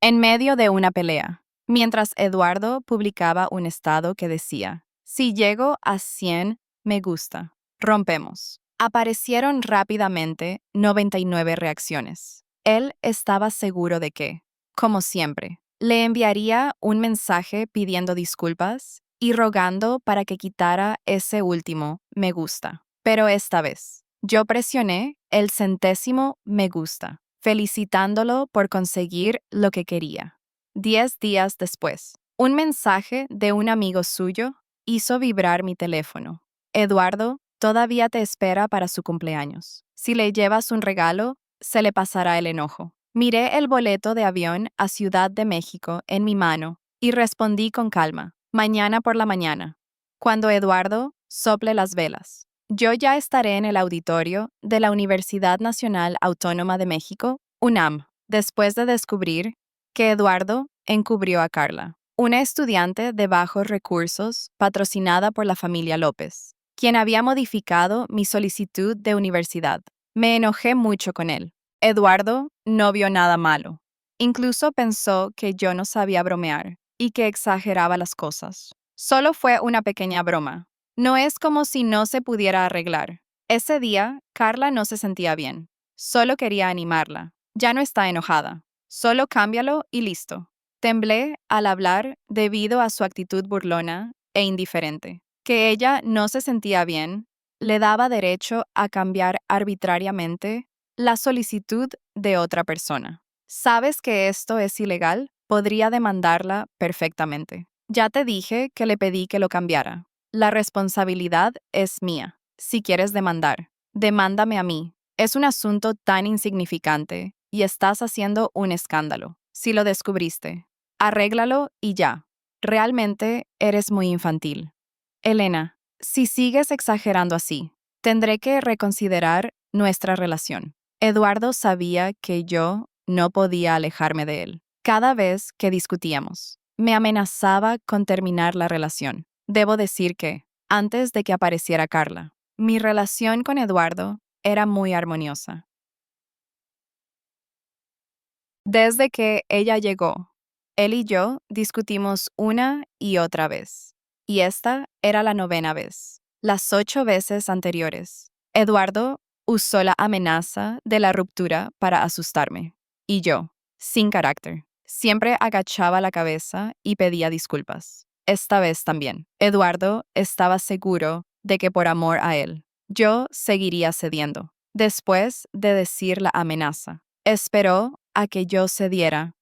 En medio de una pelea, mientras Eduardo publicaba un estado que decía, si llego a 100 me gusta, rompemos. Aparecieron rápidamente 99 reacciones. Él estaba seguro de que, como siempre, le enviaría un mensaje pidiendo disculpas y rogando para que quitara ese último me gusta. Pero esta vez, yo presioné el 100º me gusta, felicitándolo por conseguir lo que quería. 10 días después, un mensaje de un amigo suyo hizo vibrar mi teléfono. Eduardo todavía te espera para su cumpleaños. Si le llevas un regalo, se le pasará el enojo. Miré el boleto de avión a Ciudad de México en mi mano y respondí con calma, mañana por la mañana, cuando Eduardo sople las velas. Yo ya estaré en el auditorio de la Universidad Nacional Autónoma de México, UNAM, después de descubrir que Eduardo encubrió a Carla, una estudiante de bajos recursos patrocinada por la familia López, quien había modificado mi solicitud de universidad. Me enojé mucho con él. Eduardo no vio nada malo. Incluso pensó que yo no sabía bromear y que exageraba las cosas. Solo fue una pequeña broma. No es como si no se pudiera arreglar. Ese día, Carla no se sentía bien. Solo quería animarla. Ya no está enojada. Solo cámbialo y listo. Temblé al hablar debido a su actitud burlona e indiferente. Que ella no se sentía bien le daba derecho a cambiar arbitrariamente la solicitud de otra persona. ¿Sabes que esto es ilegal? Podría demandarla perfectamente. Ya te dije que le pedí que lo cambiara. La responsabilidad es mía. Si quieres demandar, demándame a mí. Es un asunto tan insignificante y estás haciendo un escándalo. Si lo descubriste, arréglalo y ya. Realmente eres muy infantil. Elena, si sigues exagerando así, tendré que reconsiderar nuestra relación. Eduardo sabía que yo no podía alejarme de él. Cada vez que discutíamos, me amenazaba con terminar la relación. Debo decir que, antes de que apareciera Carla, mi relación con Eduardo era muy armoniosa. Desde que ella llegó, él y yo discutimos una y otra vez. Y esta era la 9ª vez. Las 8 veces anteriores, Eduardo usó la amenaza de la ruptura para asustarme. Y yo, sin carácter, siempre agachaba la cabeza y pedía disculpas. Esta vez también. Eduardo estaba seguro de que por amor a él, yo seguiría cediendo. Después de decir la amenaza, esperó a que yo cediera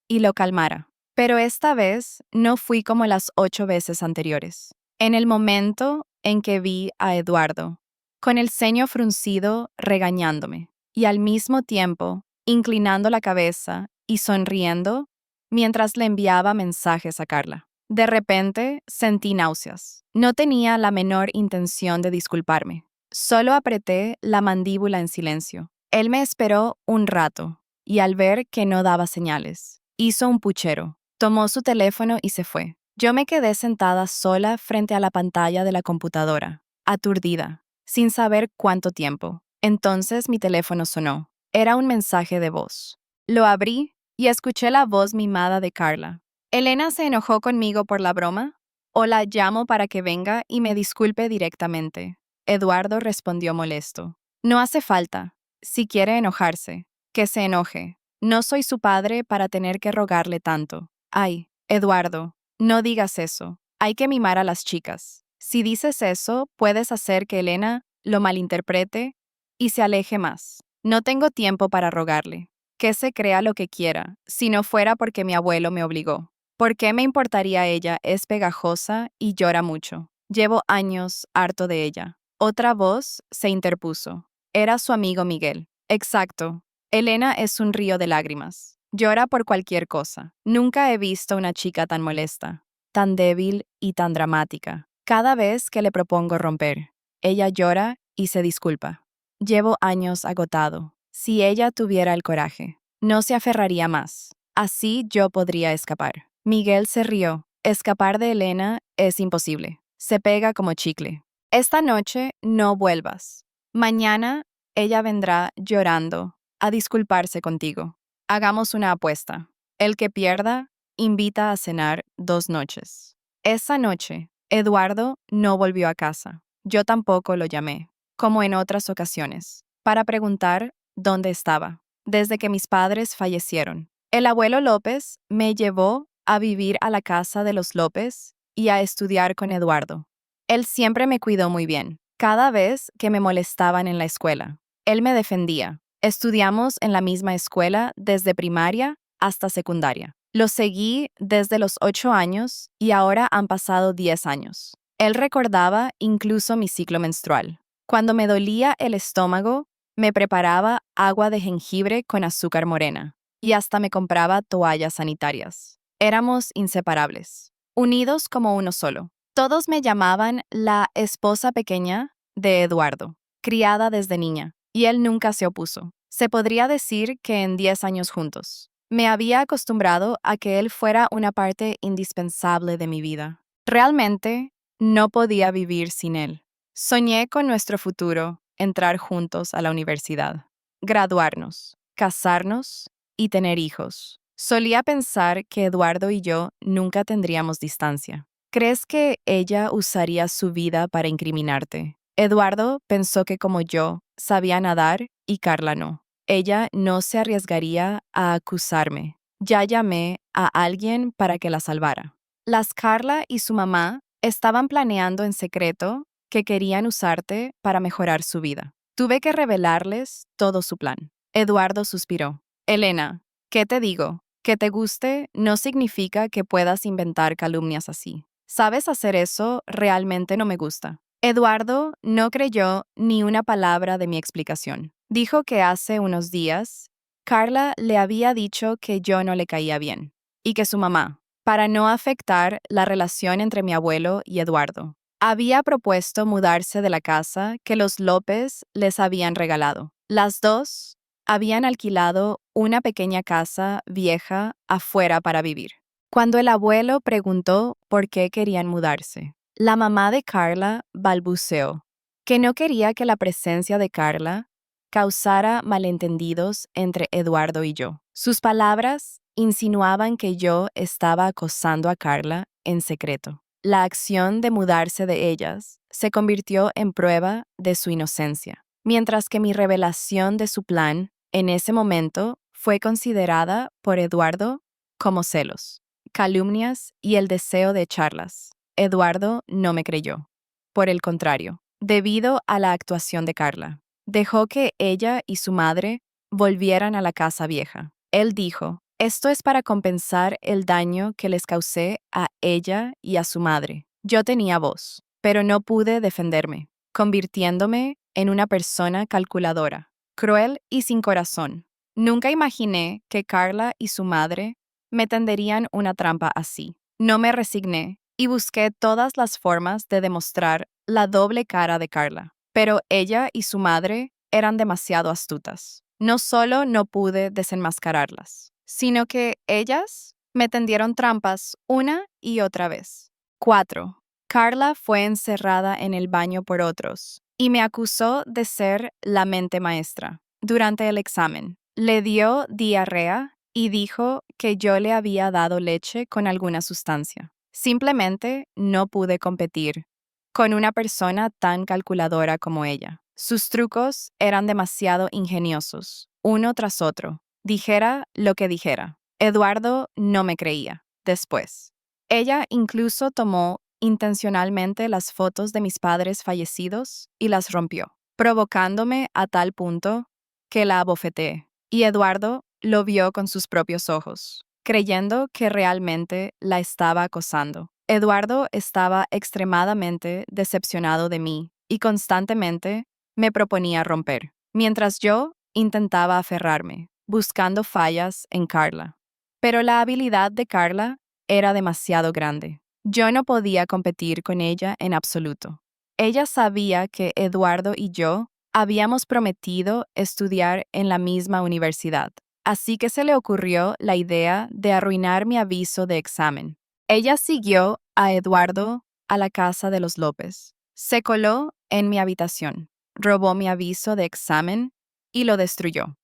y lo calmara. Pero esta vez no fui como las 8 veces anteriores. En el momento en que vi a Eduardo, con el ceño fruncido regañándome, y al mismo tiempo inclinando la cabeza y sonriendo mientras le enviaba mensajes a Carla. De repente sentí náuseas. No tenía la menor intención de disculparme. Solo apreté la mandíbula en silencio. Él me esperó un rato, y al ver que no daba señales, hizo un puchero, tomó su teléfono y se fue. Yo me quedé sentada sola frente a la pantalla de la computadora, aturdida, sin saber cuánto tiempo. Entonces mi teléfono sonó. Era un mensaje de voz. Lo abrí y escuché la voz mimada de Carla. ¿Elena se enojó conmigo por la broma? ¿O la llamo para que venga y me disculpe directamente? Eduardo respondió molesto. No hace falta. Si quiere enojarse, que se enoje. No soy su padre para tener que rogarle tanto. Ay, Eduardo, no digas eso. Hay que mimar a las chicas. Si dices eso, puedes hacer que Elena lo malinterprete y se aleje más. No tengo tiempo para rogarle. Que se crea lo que quiera, si no fuera porque mi abuelo me obligó. ¿Por qué me importaría ella? Es pegajosa y llora mucho. Llevo años harto de ella. Otra voz se interpuso. Era su amigo Miguel. Exacto. Elena es un río de lágrimas. Llora por cualquier cosa. Nunca he visto una chica tan molesta, tan débil y tan dramática. Cada vez que le propongo romper, ella llora y se disculpa. Llevo años agotado. Si ella tuviera el coraje, no se aferraría más. Así yo podría escapar. Miguel se rió. Escapar de Elena es imposible. Se pega como chicle. Esta noche no vuelvas. Mañana ella vendrá llorando a disculparse contigo. Hagamos una apuesta. El que pierda, invita a cenar 2 noches. Esa noche, Eduardo no volvió a casa. Yo tampoco lo llamé, como en otras ocasiones, para preguntar dónde estaba, desde que mis padres fallecieron. El abuelo López me llevó a vivir a la casa de los López y a estudiar con Eduardo. Él siempre me cuidó muy bien, cada vez que me molestaban en la escuela. Él me defendía. Estudiamos en la misma escuela desde primaria hasta secundaria. Lo seguí desde los 8 años y ahora han pasado 10 años. Él recordaba incluso mi ciclo menstrual. Cuando me dolía el estómago, me preparaba agua de jengibre con azúcar morena y hasta me compraba toallas sanitarias. Éramos inseparables, unidos como uno solo. Todos me llamaban la esposa pequeña de Eduardo, criada desde niña, y él nunca se opuso. Se podría decir que en 10 años juntos. Me había acostumbrado a que él fuera una parte indispensable de mi vida. Realmente, no podía vivir sin él. Soñé con nuestro futuro, entrar juntos a la universidad, graduarnos, casarnos y tener hijos. Solía pensar que Eduardo y yo nunca tendríamos distancia. ¿Crees que ella usaría su vida para incriminarte? Eduardo pensó que como yo, sabía nadar y Carla no. Ella no se arriesgaría a acusarme. Ya llamé a alguien para que la salvara. Las Carla y su mamá estaban planeando en secreto que querían usarte para mejorar su vida. Tuve que revelarles todo su plan. Eduardo suspiró. Elena, ¿qué te digo? Que te guste no significa que puedas inventar calumnias así. ¿Sabes hacer eso? Realmente no me gusta. Eduardo no creyó ni una palabra de mi explicación. Dijo que hace unos días Carla le había dicho que yo no le caía bien y que su mamá, para no afectar la relación entre mi abuelo y Eduardo, había propuesto mudarse de la casa que los López les habían regalado. Las dos habían alquilado una pequeña casa vieja afuera para vivir. Cuando el abuelo preguntó por qué querían mudarse, la mamá de Carla balbuceó que no quería que la presencia de Carla causara malentendidos entre Eduardo y yo. Sus palabras insinuaban que yo estaba acosando a Carla en secreto. La acción de mudarse de ellas se convirtió en prueba de su inocencia, mientras que mi revelación de su plan en ese momento fue considerada por Eduardo como celos, calumnias y el deseo de echarlas. Eduardo no me creyó. Por el contrario, debido a la actuación de Carla, dejó que ella y su madre volvieran a la casa vieja. Él dijo, esto es para compensar el daño que les causé a ella y a su madre. Yo tenía voz, pero no pude defenderme, convirtiéndome en una persona calculadora, cruel y sin corazón. Nunca imaginé que Carla y su madre me tenderían una trampa así. No me resigné y busqué todas las formas de demostrar la doble cara de Carla. Pero ella y su madre eran demasiado astutas. No solo no pude desenmascararlas, sino que ellas me tendieron trampas una y otra vez. 4. Carla fue encerrada en el baño por otros y me acusó de ser la mente maestra. Durante el examen, le dio diarrea y dijo que yo le había dado leche con alguna sustancia. Simplemente no pude competir con una persona tan calculadora como ella. Sus trucos eran demasiado ingeniosos, uno tras otro. Dijera lo que dijera. Eduardo no me creía. Después, ella incluso tomó intencionalmente las fotos de mis padres fallecidos y las rompió, provocándome a tal punto que la abofeteé. Y Eduardo lo vio con sus propios ojos, creyendo que realmente la estaba acosando. Eduardo estaba extremadamente decepcionado de mí y constantemente me proponía romper, mientras yo intentaba aferrarme, buscando fallas en Carla. Pero la habilidad de Carla era demasiado grande. Yo no podía competir con ella en absoluto. Ella sabía que Eduardo y yo habíamos prometido estudiar en la misma universidad, así que se le ocurrió la idea de arruinar mi aviso de examen. Ella siguió a Eduardo a la casa de los López. Se coló en mi habitación, robó mi aviso de examen y lo destruyó.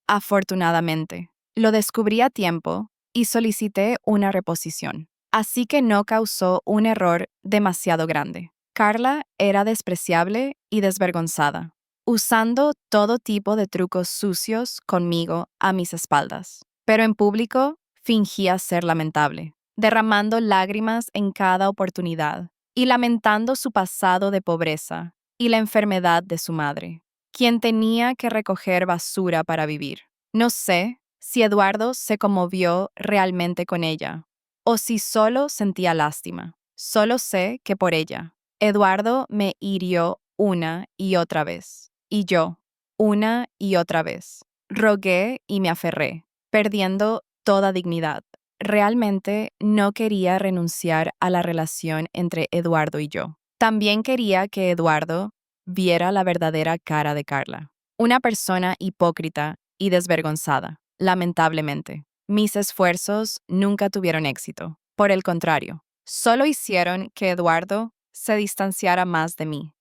Afortunadamente, lo descubrí a tiempo y solicité una reposición. Así que no causó un error demasiado grande. Carla era despreciable y desvergonzada, usando todo tipo de trucos sucios conmigo a mis espaldas. Pero en público fingía ser lamentable, derramando lágrimas en cada oportunidad y lamentando su pasado de pobreza y la enfermedad de su madre, quien tenía que recoger basura para vivir. No sé si Eduardo se conmovió realmente con ella o si solo sentía lástima. Solo sé que por ella, Eduardo me hirió una y otra vez, y yo, una y otra vez. Rogué y me aferré, perdiendo toda dignidad. Realmente no quería renunciar a la relación entre Eduardo y yo. También quería que Eduardo viera la verdadera cara de Carla. Una persona hipócrita y desvergonzada, lamentablemente. Mis esfuerzos nunca tuvieron éxito. Por el contrario, solo hicieron que Eduardo se distanciara más de mí.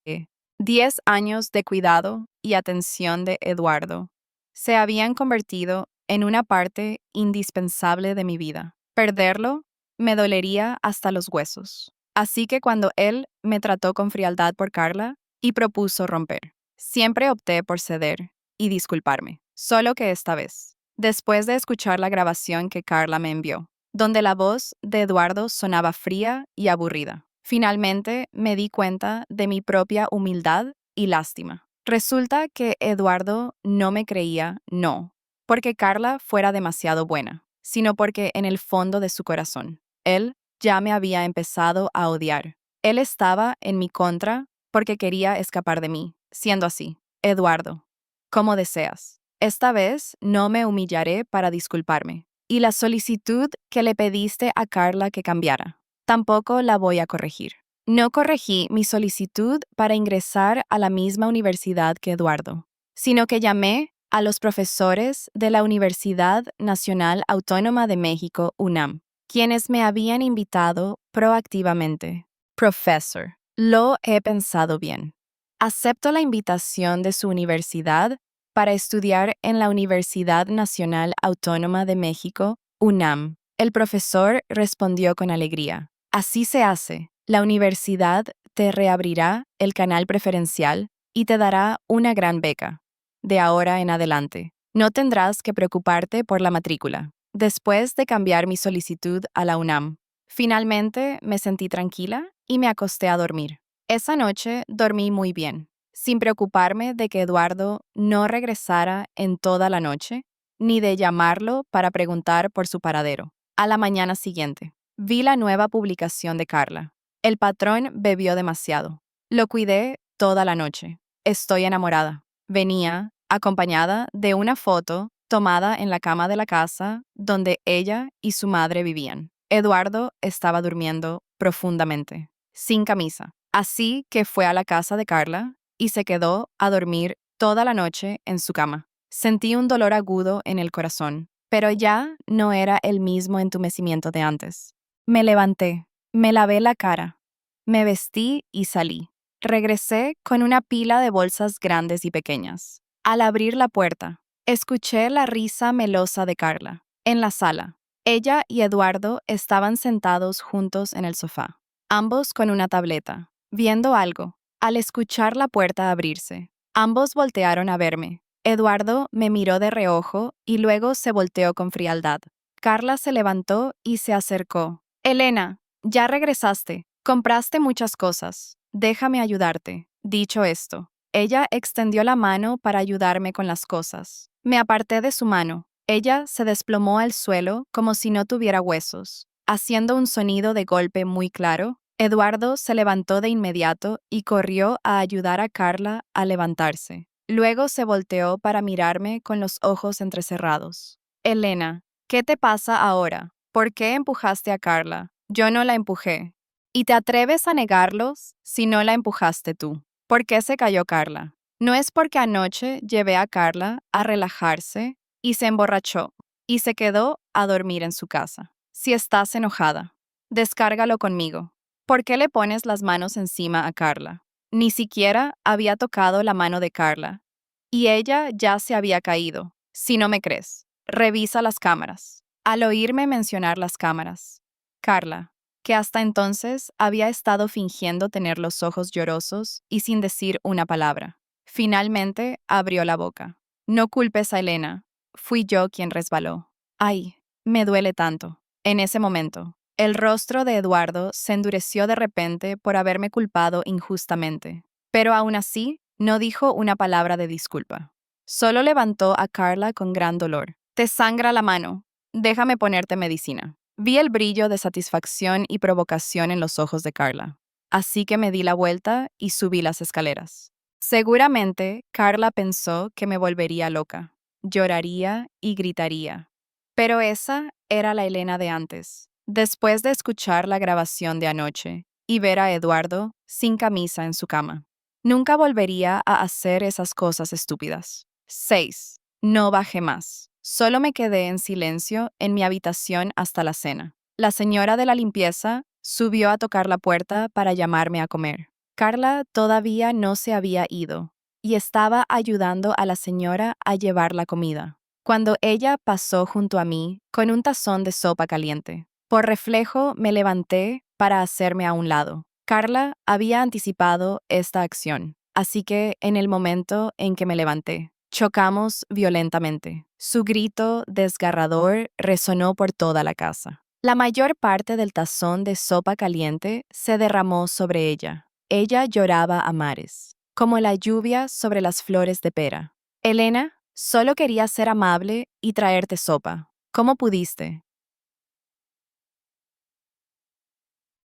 10 años de cuidado y atención de Eduardo se habían convertido en una parte indispensable de mi vida. Perderlo me dolería hasta los huesos. Así que cuando él me trató con frialdad por Carla y propuso romper, siempre opté por ceder y disculparme. Solo que esta vez, después de escuchar la grabación que Carla me envió, donde la voz de Eduardo sonaba fría y aburrida, finalmente me di cuenta de mi propia humildad y lástima. Resulta que Eduardo no me creía, no, porque Carla fuera demasiado buena, sino porque en el fondo de su corazón, él ya me había empezado a odiar. Él estaba en mi contra porque quería escapar de mí. Siendo así, Eduardo, como deseas. Esta vez no me humillaré para disculparme. Y la solicitud que le pediste a Carla que cambiara, tampoco la voy a corregir. No corregí mi solicitud para ingresar a la misma universidad que Eduardo, sino que llamé a los profesores de la Universidad Nacional Autónoma de México, UNAM, quienes me habían invitado proactivamente. Professor, lo he pensado bien. Acepto la invitación de su universidad para estudiar en la Universidad Nacional Autónoma de México, UNAM. El profesor respondió con alegría. Así se hace. La universidad te reabrirá el canal preferencial y te dará una gran beca. De ahora en adelante, no tendrás que preocuparte por la matrícula. Después de cambiar mi solicitud a la UNAM, finalmente me sentí tranquila y me acosté a dormir. Esa noche dormí muy bien, sin preocuparme de que Eduardo no regresara en toda la noche, ni de llamarlo para preguntar por su paradero. A la mañana siguiente, vi la nueva publicación de Carla. El patrón bebió demasiado. Lo cuidé toda la noche. Estoy enamorada. Venía acompañada de una foto tomada en la cama de la casa donde ella y su madre vivían. Eduardo estaba durmiendo profundamente, sin camisa. Así que fue a la casa de Carla y se quedó a dormir toda la noche en su cama. Sentí un dolor agudo en el corazón, pero ya no era el mismo entumecimiento de antes. Me levanté, me lavé la cara, me vestí y salí. Regresé con una pila de bolsas grandes y pequeñas. Al abrir la puerta, escuché la risa melosa de Carla. En la sala, ella y Eduardo estaban sentados juntos en el sofá, ambos con una tableta, viendo algo. Al escuchar la puerta abrirse, ambos voltearon a verme. Eduardo me miró de reojo y luego se volteó con frialdad. Carla se levantó y se acercó. Elena, ya regresaste. Compraste muchas cosas. Déjame ayudarte. Dicho esto, ella extendió la mano para ayudarme con las cosas. Me aparté de su mano. Ella se desplomó al suelo como si no tuviera huesos. Haciendo un sonido de golpe muy claro, Eduardo se levantó de inmediato y corrió a ayudar a Carla a levantarse. Luego se volteó para mirarme con los ojos entrecerrados. Elena, ¿qué te pasa ahora? ¿Por qué empujaste a Carla? Yo no la empujé. ¿Y te atreves a negarlos si no la empujaste tú? ¿Por qué se cayó Carla? No es porque anoche llevé a Carla a relajarse y se emborrachó y se quedó a dormir en su casa. Si estás enojada, descárgalo conmigo. ¿Por qué le pones las manos encima a Carla? Ni siquiera había tocado la mano de Carla y ella ya se había caído. Si no me crees, revisa las cámaras. al oírme mencionar las cámaras. Carla, que hasta entonces había estado fingiendo tener los ojos llorosos y sin decir una palabra. Finalmente abrió la boca. No culpes a Elena. Fui yo quien resbaló. Ay, me duele tanto. En ese momento, el rostro de Eduardo se endureció de repente por haberme culpado injustamente. Pero aún así, no dijo una palabra de disculpa. Solo levantó a Carla con gran dolor. Te sangra la mano. Déjame ponerte medicina. Vi el brillo de satisfacción y provocación en los ojos de Carla. Así que me di la vuelta y subí las escaleras. Seguramente, Carla pensó que me volvería loca. Lloraría y gritaría. Pero esa era la Elena de antes. Después de escuchar la grabación de anoche y ver a Eduardo sin camisa en su cama. Nunca volvería a hacer esas cosas estúpidas. 6. No bajé más. Solo me quedé en silencio en mi habitación hasta la cena. La señora de la limpieza subió a tocar la puerta para llamarme a comer. Carla todavía no se había ido y estaba ayudando a la señora a llevar la comida, cuando ella pasó junto a mí con un tazón de sopa caliente. Por reflejo me levanté para hacerme a un lado. Carla había anticipado esta acción, así que en el momento en que me levanté, chocamos violentamente. Su grito desgarrador resonó por toda la casa. La mayor parte del tazón de sopa caliente se derramó sobre ella. Ella lloraba a mares, como la lluvia sobre las flores de pera. Elena, solo quería ser amable y traerte sopa. ¿Cómo pudiste?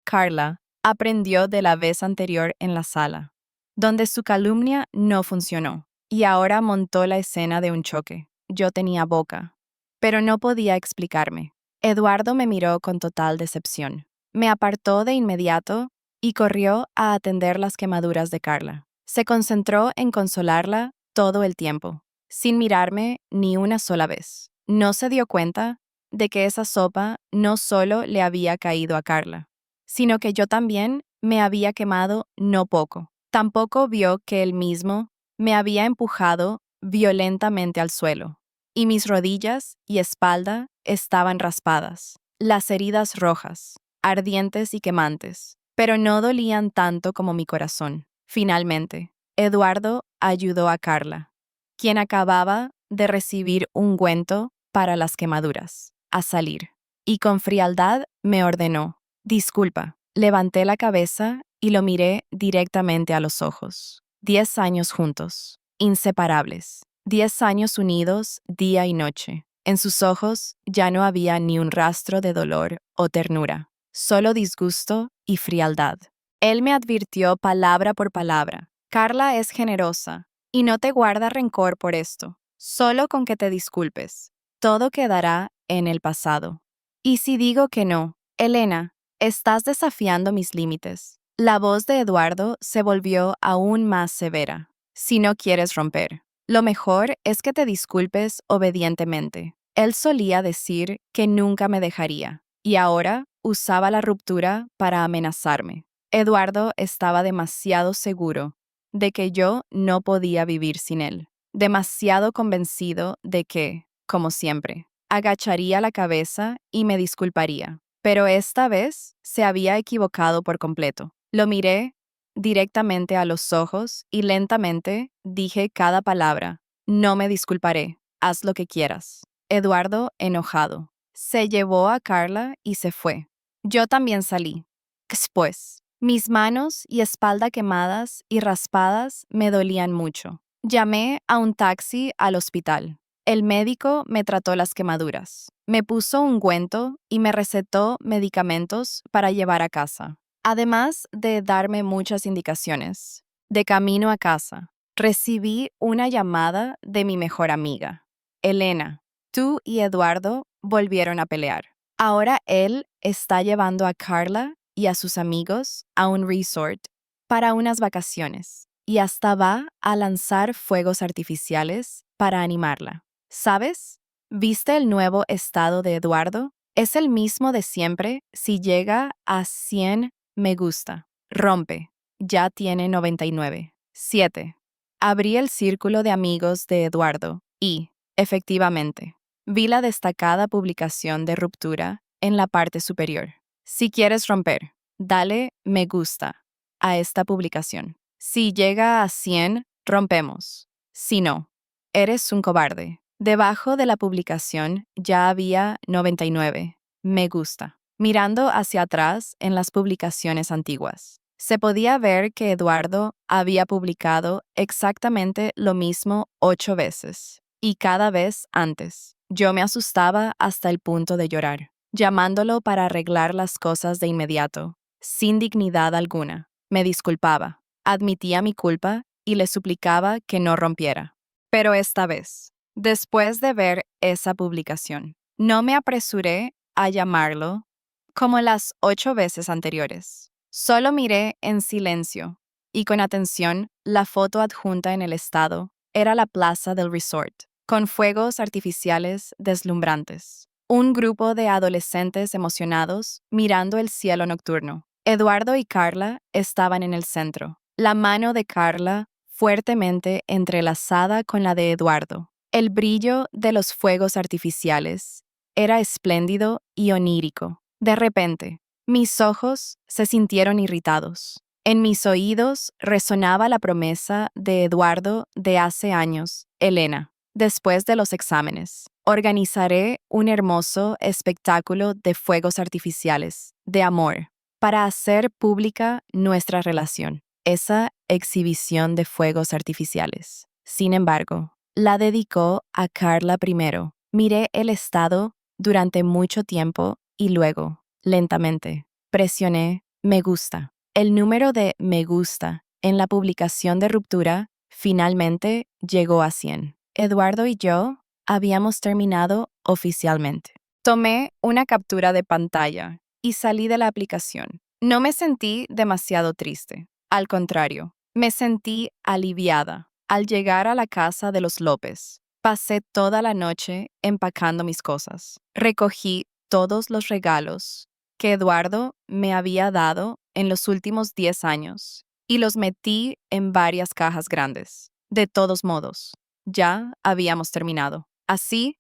Carla aprendió de la vez anterior en la sala, donde su calumnia no funcionó, y ahora montó la escena de un choque. Yo tenía boca, pero no podía explicarme. Eduardo me miró con total decepción. Me apartó de inmediato y corrió a atender las quemaduras de Carla. Se concentró en consolarla todo el tiempo, sin mirarme ni una sola vez. No se dio cuenta de que esa sopa no solo le había caído a Carla, sino que yo también me había quemado no poco. Tampoco vio que él mismo me había empujado violentamente al suelo, y mis rodillas y espalda estaban raspadas, las heridas rojas, ardientes y quemantes, pero no dolían tanto como mi corazón. Finalmente, Eduardo ayudó a Carla, quien acababa de recibir ungüento para las quemaduras, a salir, y con frialdad me ordenó: disculpa. Levanté la cabeza y lo miré directamente a los ojos. 10 años juntos, inseparables. 10 años unidos día y noche. En sus ojos ya no había ni un rastro de dolor o ternura, solo disgusto y frialdad. Él me advirtió palabra por palabra: Carla es generosa y no te guarda rencor por esto. Solo con que te disculpes, todo quedará en el pasado. Y si digo que no, Elena, estás desafiando mis límites. La voz de Eduardo se volvió aún más severa. Si no quieres romper, lo mejor es que te disculpes obedientemente. Él solía decir que nunca me dejaría, y ahora usaba la ruptura para amenazarme. Eduardo estaba demasiado seguro de que yo no podía vivir sin él, demasiado convencido de que, como siempre, agacharía la cabeza y me disculparía. Pero esta vez se había equivocado por completo. Lo miré directamente a los ojos y lentamente dije cada palabra: no me disculparé, haz lo que quieras. Eduardo, enojado, se llevó a Carla y se fue. Yo también salí. Después, mis manos y espalda quemadas y raspadas me dolían mucho. Llamé a un taxi al hospital. El médico me trató las quemaduras, me puso ungüento y me recetó medicamentos para llevar a casa, además de darme muchas indicaciones. De camino a casa, recibí una llamada de mi mejor amiga. Elena, tú y Eduardo volvieron a pelear. Ahora él está llevando a Carla y a sus amigos a un resort para unas vacaciones y hasta va a lanzar fuegos artificiales para animarla. ¿Sabes? ¿Viste el nuevo estado de Eduardo? Es el mismo de siempre si llega a 100 me gusta. Rompe. Ya tiene 99. 7. Abrí el círculo de amigos de Eduardo y, efectivamente, vi la destacada publicación de ruptura en la parte superior. Si quieres romper, dale me gusta a esta publicación. Si llega a 100, rompemos. Si no, eres un cobarde. Debajo de la publicación ya había 99 me gusta. Mirando hacia atrás en las publicaciones antiguas, se podía ver que Eduardo había publicado exactamente lo mismo 8 veces, y cada vez antes. Yo me asustaba hasta el punto de llorar, llamándolo para arreglar las cosas de inmediato, sin dignidad alguna. Me disculpaba, admitía mi culpa y le suplicaba que no rompiera. Pero esta vez, después de ver esa publicación, no me apresuré a llamarlo como las 8 veces anteriores. Solo miré en silencio y con atención la foto adjunta en el estado era la plaza del resort, con fuegos artificiales deslumbrantes. Un grupo de adolescentes emocionados mirando el cielo nocturno. Eduardo y Carla estaban en el centro. La mano de Carla fuertemente entrelazada con la de Eduardo. El brillo de los fuegos artificiales era espléndido y onírico. De repente, mis ojos se sintieron irritados. En mis oídos resonaba la promesa de Eduardo de hace años, Elena. Después de los exámenes, organizaré un hermoso espectáculo de fuegos artificiales, de amor, para hacer pública nuestra relación. Esa exhibición de fuegos artificiales. Sin embargo, la dedicó a Carla primero. Miré el estado durante mucho tiempo y luego, lentamente, presioné me gusta. El número de me gusta en la publicación de ruptura finalmente llegó a 100. Eduardo y yo habíamos terminado oficialmente. Tomé una captura de pantalla y salí de la aplicación. No me sentí demasiado triste. Al contrario, me sentí aliviada. Al llegar a la casa de los López, pasé toda la noche empacando mis cosas. Recogí todos los regalos que Eduardo me había dado en los últimos 10 años y los metí en varias cajas grandes. De todos modos, ya habíamos terminado. Así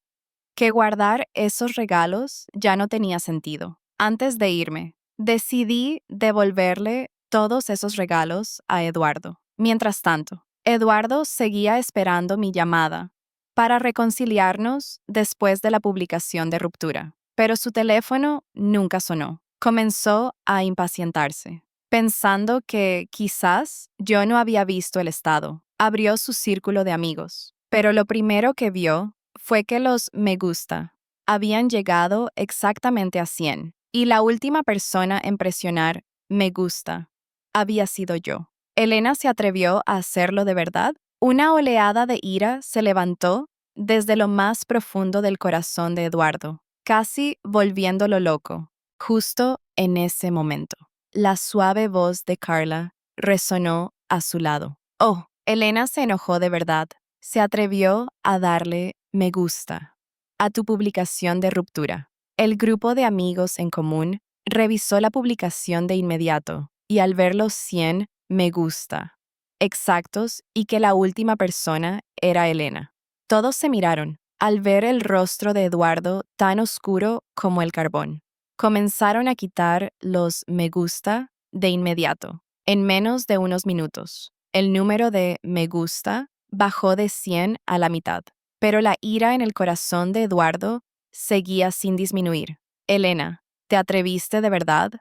que guardar esos regalos ya no tenía sentido. Antes de irme, decidí devolverle todos esos regalos a Eduardo. Mientras tanto, Eduardo seguía esperando mi llamada para reconciliarnos después de la publicación de ruptura, pero su teléfono nunca sonó. Comenzó a impacientarse, pensando que quizás yo no había visto el estado. Abrió su círculo de amigos, pero lo primero que vio fue que los me gusta habían llegado exactamente a 100 y la última persona en presionar me gusta había sido yo. ¿Elena se atrevió a hacerlo de verdad? Una oleada de ira se levantó desde lo más profundo del corazón de Eduardo, casi volviéndolo loco. Justo en ese momento, la suave voz de Carla resonó a su lado. Oh, Elena se enojó de verdad. Se atrevió a darle me gusta a tu publicación de ruptura. El grupo de amigos en común revisó la publicación de inmediato y al ver los 100 me gusta exactos y que la última persona era Elena. Todos se miraron al ver el rostro de Eduardo tan oscuro como el carbón. Comenzaron a quitar los me gusta de inmediato. En menos de unos minutos, el número de me gusta bajó de 100 a la mitad, pero la ira en el corazón de Eduardo seguía sin disminuir. Elena, ¿te atreviste de verdad?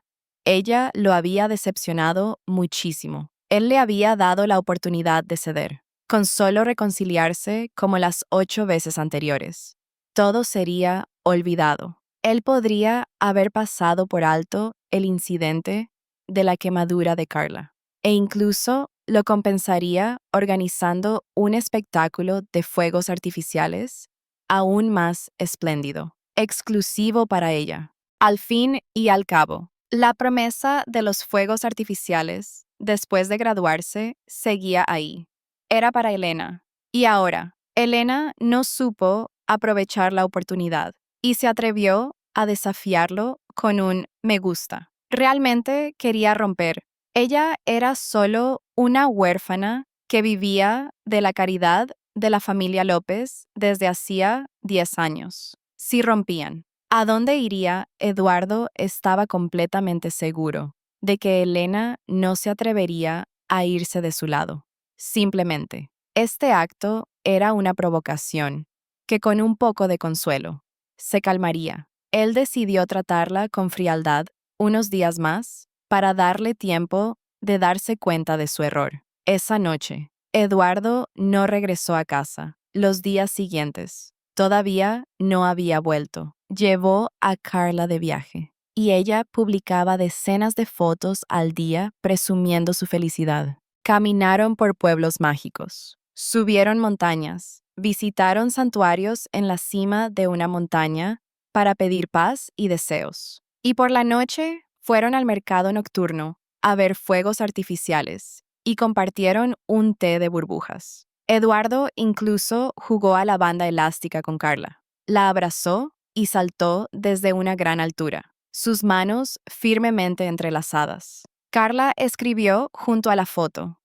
Ella lo había decepcionado muchísimo. Él le había dado la oportunidad de ceder, con solo reconciliarse como las 8 veces anteriores. Todo sería olvidado. Él podría haber pasado por alto el incidente de la quemadura de Carla, e incluso lo compensaría organizando un espectáculo de fuegos artificiales aún más espléndido, exclusivo para ella. Al fin y al cabo, la promesa de los fuegos artificiales, después de graduarse, seguía ahí. Era para Elena. Y ahora, Elena no supo aprovechar la oportunidad y se atrevió a desafiarlo con un me gusta. Realmente quería romper. Ella era solo una huérfana que vivía de la caridad de la familia López desde hacía 10 años. Si rompían, ¿a dónde iría? Eduardo estaba completamente seguro de que Elena no se atrevería a irse de su lado. Simplemente, este acto era una provocación que con un poco de consuelo se calmaría. Él decidió tratarla con frialdad unos días más para darle tiempo de darse cuenta de su error. Esa noche, Eduardo no regresó a casa. Los días siguientes, todavía no había vuelto. Llevó a Carla de viaje y ella publicaba decenas de fotos al día presumiendo su felicidad. Caminaron por pueblos mágicos, subieron montañas, visitaron santuarios en la cima de una montaña para pedir paz y deseos. Y por la noche fueron al mercado nocturno a ver fuegos artificiales y compartieron un té de burbujas. Eduardo incluso jugó a la banda elástica con Carla. La abrazó y saltó desde una gran altura, sus manos firmemente entrelazadas. Carla escribió junto a la foto: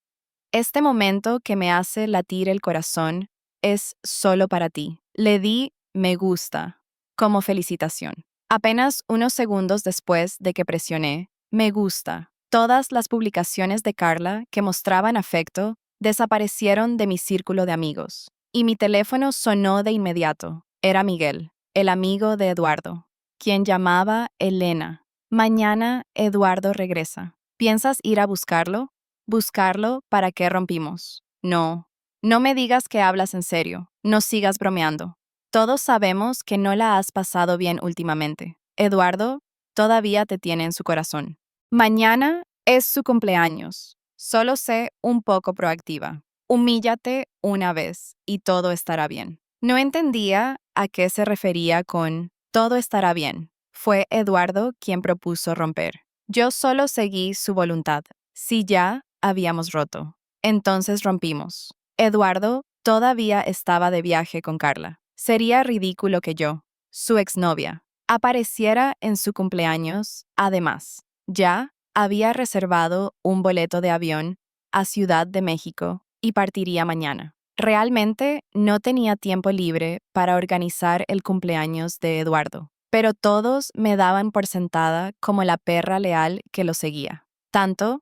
"Este momento que me hace latir el corazón es solo para ti". Le di me gusta como felicitación. Apenas unos segundos después de que presioné me gusta, todas las publicaciones de Carla que mostraban afecto desaparecieron de mi círculo de amigos, y mi teléfono sonó de inmediato. Era Miguel, el amigo de Eduardo, quien llamaba Elena. Mañana Eduardo regresa. ¿Piensas ir a buscarlo? ¿Buscarlo para qué rompimos? No. No me digas que hablas en serio. No sigas bromeando. Todos sabemos que no la has pasado bien últimamente. Eduardo todavía te tiene en su corazón. Mañana es su cumpleaños. Solo sé un poco proactiva. Humíllate una vez y todo estará bien. No entendía a qué se refería con todo estará bien. Fue Eduardo quien propuso romper. Yo solo seguí su voluntad. Si ya habíamos roto, entonces rompimos. Eduardo todavía estaba de viaje con Carla. Sería ridículo que yo, su exnovia, apareciera en su cumpleaños. Además, ya había reservado un boleto de avión a Ciudad de México y partiría mañana. Realmente no tenía tiempo libre para organizar el cumpleaños de Eduardo, pero todos me daban por sentada como la perra leal que lo seguía. Tanto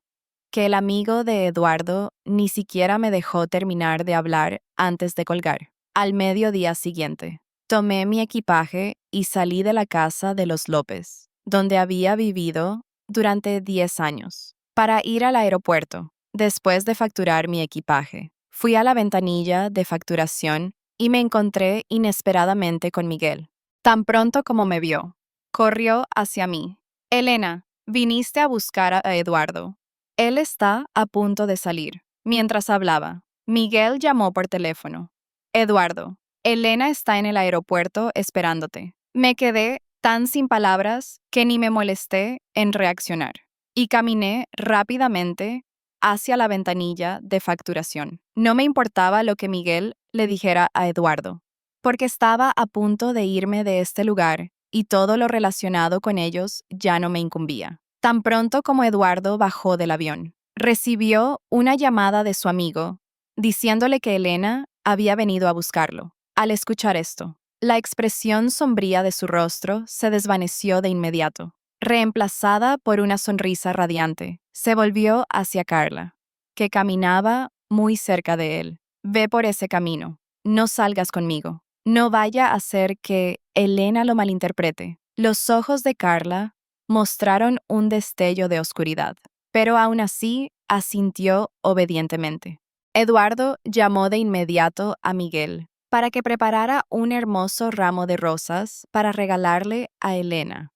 que el amigo de Eduardo ni siquiera me dejó terminar de hablar antes de colgar. Al mediodía siguiente, tomé mi equipaje y salí de la casa de los López, donde había vivido durante 10 años, para ir al aeropuerto. Después de facturar mi equipaje, fui a la ventanilla de facturación y me encontré inesperadamente con Miguel. Tan pronto como me vio, corrió hacia mí. Elena, viniste a buscar a Eduardo. Él está a punto de salir. Mientras hablaba, Miguel llamó por teléfono. Eduardo, Elena está en el aeropuerto esperándote. Me quedé tan sin palabras que ni me molesté en reaccionar y caminé rápidamente hacia la ventanilla de facturación. No me importaba lo que Miguel le dijera a Eduardo, porque estaba a punto de irme de este lugar y todo lo relacionado con ellos ya no me incumbía. Tan pronto como Eduardo bajó del avión, recibió una llamada de su amigo diciéndole que Elena había venido a buscarlo. Al escuchar esto, la expresión sombría de su rostro se desvaneció de inmediato. Reemplazada por una sonrisa radiante, se volvió hacia Carla, que caminaba muy cerca de él. Ve por ese camino. No salgas conmigo. No vaya a hacer que Elena lo malinterprete. Los ojos de Carla mostraron un destello de oscuridad, pero aún así asintió obedientemente. Eduardo llamó de inmediato a Miguel para que preparara un hermoso ramo de rosas para regalarle a Elena.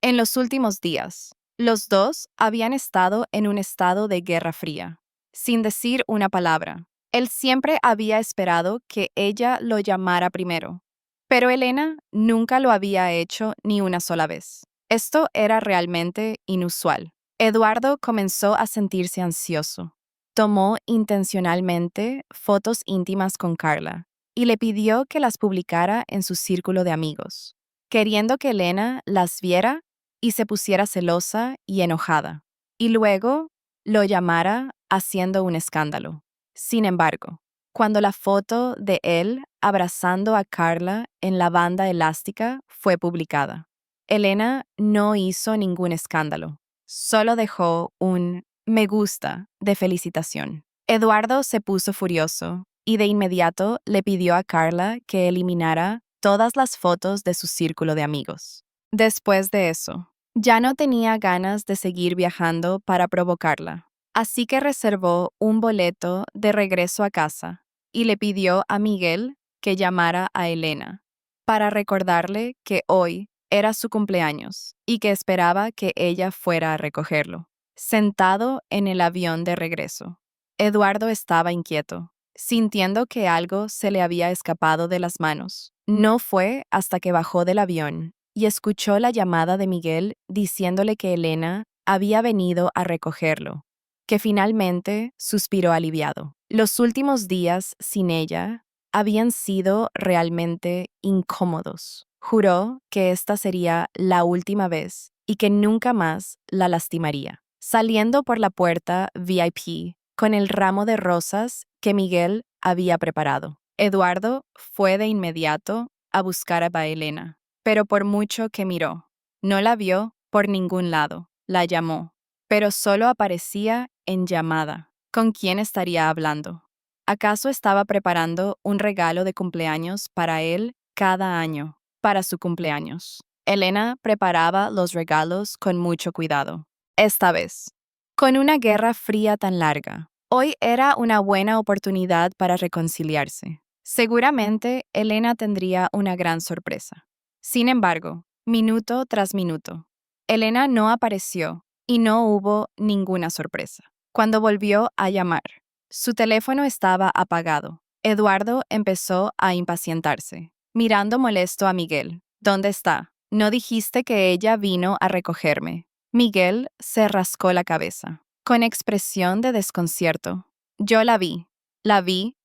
En los últimos días, los dos habían estado en un estado de guerra fría, sin decir una palabra. Él siempre había esperado que ella lo llamara primero, pero Elena nunca lo había hecho ni una sola vez. Esto era realmente inusual. Eduardo comenzó a sentirse ansioso. Tomó intencionalmente fotos íntimas con Carla y le pidió que las publicara en su círculo de amigos, queriendo que Elena las viera y se pusiera celosa y enojada, y luego lo llamara haciendo un escándalo. Sin embargo, cuando la foto de él abrazando a Carla en la banda elástica fue publicada. Elena no hizo ningún escándalo, solo dejó un me gusta de felicitación. Eduardo se puso furioso y de inmediato le pidió a Carla que eliminara todas las fotos de su círculo de amigos. Después de eso, ya no tenía ganas de seguir viajando para provocarla, así que reservó un boleto de regreso a casa y le pidió a Miguel que llamara a Elena para recordarle que hoy era su cumpleaños y que esperaba que ella fuera a recogerlo. Sentado en el avión de regreso, Eduardo estaba inquieto, sintiendo que algo se le había escapado de las manos. No fue hasta que bajó del avión y escuchó la llamada de Miguel diciéndole que Elena había venido a recogerlo, que finalmente suspiró aliviado. Los últimos días sin ella habían sido realmente incómodos. Juró que esta sería la última vez y que nunca más la lastimaría. Saliendo por la puerta VIP con el ramo de rosas que Miguel había preparado, Eduardo fue de inmediato a buscar a Elena, pero por mucho que miró, no la vio por ningún lado. La llamó, pero solo aparecía en llamada. ¿Con quién estaría hablando? ¿Acaso estaba preparando un regalo de cumpleaños para él cada año, para su cumpleaños? Elena preparaba los regalos con mucho cuidado. Esta vez, con una guerra fría tan larga, hoy era una buena oportunidad para reconciliarse. Seguramente Elena tendría una gran sorpresa. Sin embargo, minuto tras minuto, Elena no apareció y no hubo ninguna sorpresa. Cuando volvió a llamar, su teléfono estaba apagado. Eduardo empezó a impacientarse, mirando molesto a Miguel. ¿Dónde está? No dijiste que ella vino a recogerme. Miguel se rascó la cabeza, con expresión de desconcierto. Yo la vi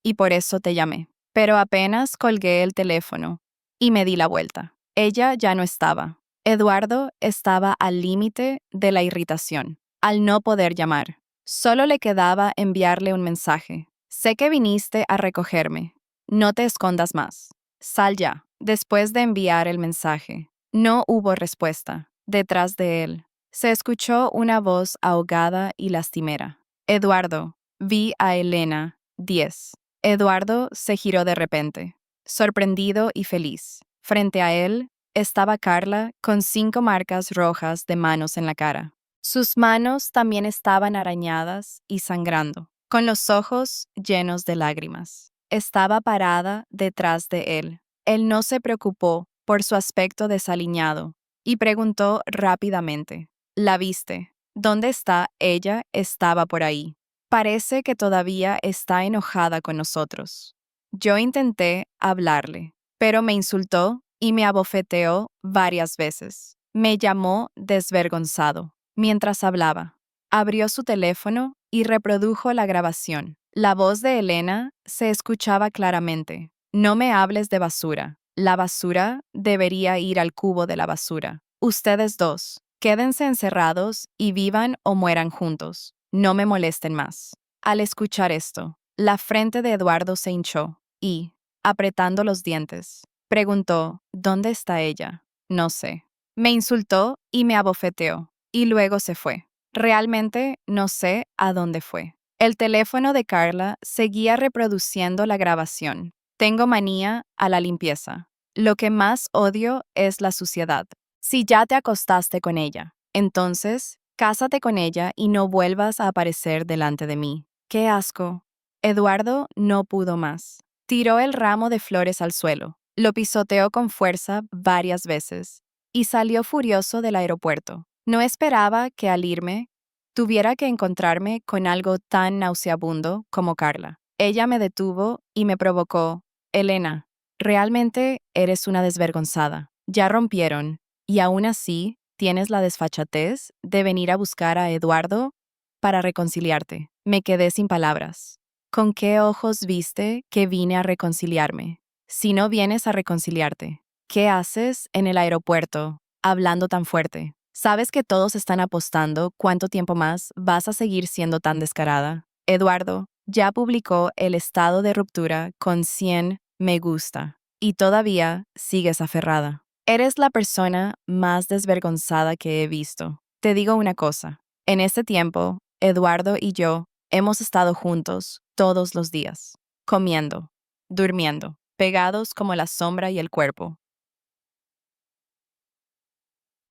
y por eso te llamé. Pero apenas colgué el teléfono y me di la vuelta. Ella ya no estaba. Eduardo estaba al límite de la irritación, al no poder llamar. Solo le quedaba enviarle un mensaje. Sé que viniste a recogerme. No te escondas más. Sal ya. Después de enviar el mensaje, no hubo respuesta. Detrás de él, se escuchó una voz ahogada y lastimera. Eduardo, vi a Elena, 10. Eduardo se giró de repente, sorprendido y feliz. Frente a él estaba Carla con 5 marcas rojas de manos en la cara. Sus manos también estaban arañadas y sangrando, con los ojos llenos de lágrimas. Estaba parada detrás de él. Él no se preocupó por su aspecto desaliñado y preguntó rápidamente: ¿La viste? ¿Dónde está? Ella estaba por ahí. Parece que todavía está enojada con nosotros. Yo intenté hablarle, pero me insultó y me abofeteó varias veces. Me llamó desvergonzado. Mientras hablaba, abrió su teléfono y reprodujo la grabación. La voz de Elena se escuchaba claramente. No me hables de basura. La basura debería ir al cubo de la basura. Ustedes dos, quédense encerrados y vivan o mueran juntos. No me molesten más. Al escuchar esto, la frente de Eduardo se hinchó y, apretando los dientes, preguntó: ¿Dónde está ella? No sé. Me insultó y me abofeteó, y luego se fue. Realmente no sé a dónde fue. El teléfono de Carla seguía reproduciendo la grabación. Tengo manía a la limpieza. Lo que más odio es la suciedad. Si ya te acostaste con ella, entonces cásate con ella y no vuelvas a aparecer delante de mí. ¡Qué asco! Eduardo no pudo más. Tiró el ramo de flores al suelo, lo pisoteó con fuerza varias veces y salió furioso del aeropuerto. No esperaba que al irme tuviera que encontrarme con algo tan nauseabundo como Carla. Ella me detuvo y me provocó: Elena, realmente eres una desvergonzada. Ya rompieron, y aún así tienes la desfachatez de venir a buscar a Eduardo para reconciliarte. Me quedé sin palabras. ¿Con qué ojos viste que vine a reconciliarme? Si no vienes a reconciliarte, ¿qué haces en el aeropuerto hablando tan fuerte? ¿Sabes que todos están apostando cuánto tiempo más vas a seguir siendo tan descarada? Eduardo, Ya publicó el estado de ruptura con 100 me gusta y todavía sigues aferrada. Eres la persona más desvergonzada que he visto. Te digo una cosa, en este tiempo, Eduardo y yo hemos estado juntos todos los días, comiendo, durmiendo, pegados como la sombra y el cuerpo.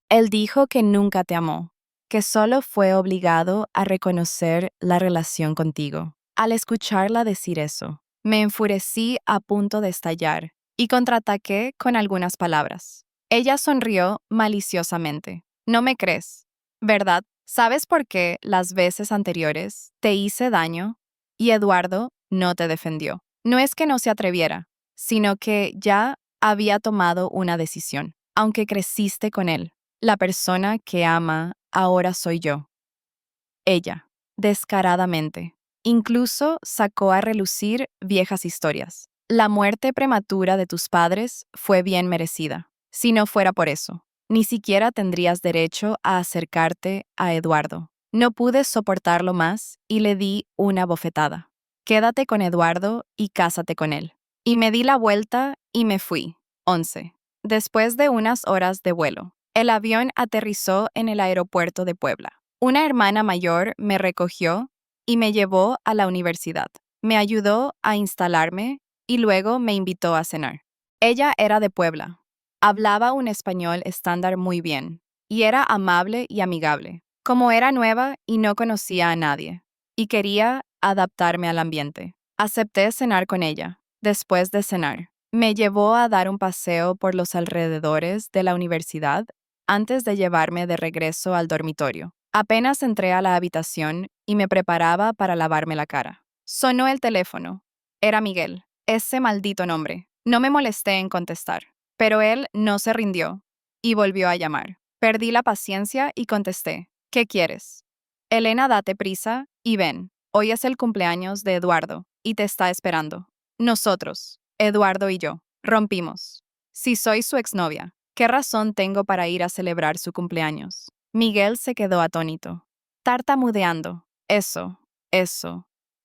Él dijo que nunca te amó, que solo fue obligado a reconocer la relación contigo. Al escucharla decir eso, me enfurecí a punto de estallar y contraataqué con algunas palabras. Ella sonrió maliciosamente. No me crees, ¿verdad? ¿Sabes por qué las veces anteriores te hice daño y Eduardo no te defendió? No es que no se atreviera, sino que ya había tomado una decisión, aunque creciste con él. La persona que ama ahora soy yo. Ella, descaradamente. Incluso sacó a relucir viejas historias. La muerte prematura de tus padres fue bien merecida. Si no fuera por eso, ni siquiera tendrías derecho a acercarte a Eduardo. No pude soportarlo más y le di una bofetada. Quédate con Eduardo y cásate con él. Y me di la vuelta y me fui. 11. Después de unas horas de vuelo, el avión aterrizó en el aeropuerto de Puebla. Una hermana mayor me recogió y me llevó a la universidad. Me ayudó a instalarme y luego me invitó a cenar. Ella era de Puebla. Hablaba un español estándar muy bien y era amable y amigable. Como era nueva y no conocía a nadie, y quería adaptarme al ambiente, acepté cenar con ella. Después de cenar, me llevó a dar un paseo por los alrededores de la universidad antes de llevarme de regreso al dormitorio. Apenas entré a la habitación y me preparaba para lavarme la cara. Sonó el teléfono. Era Miguel, ese maldito nombre. No me molesté en contestar, pero él no se rindió y volvió a llamar. Perdí la paciencia y contesté. ¿Qué quieres? Elena, date prisa y ven. Hoy es el cumpleaños de Eduardo y te está esperando. Nosotros, Eduardo y yo, rompimos. Si soy su exnovia, ¿qué razón tengo para ir a celebrar su cumpleaños? Miguel se quedó atónito, tartamudeando. Eso.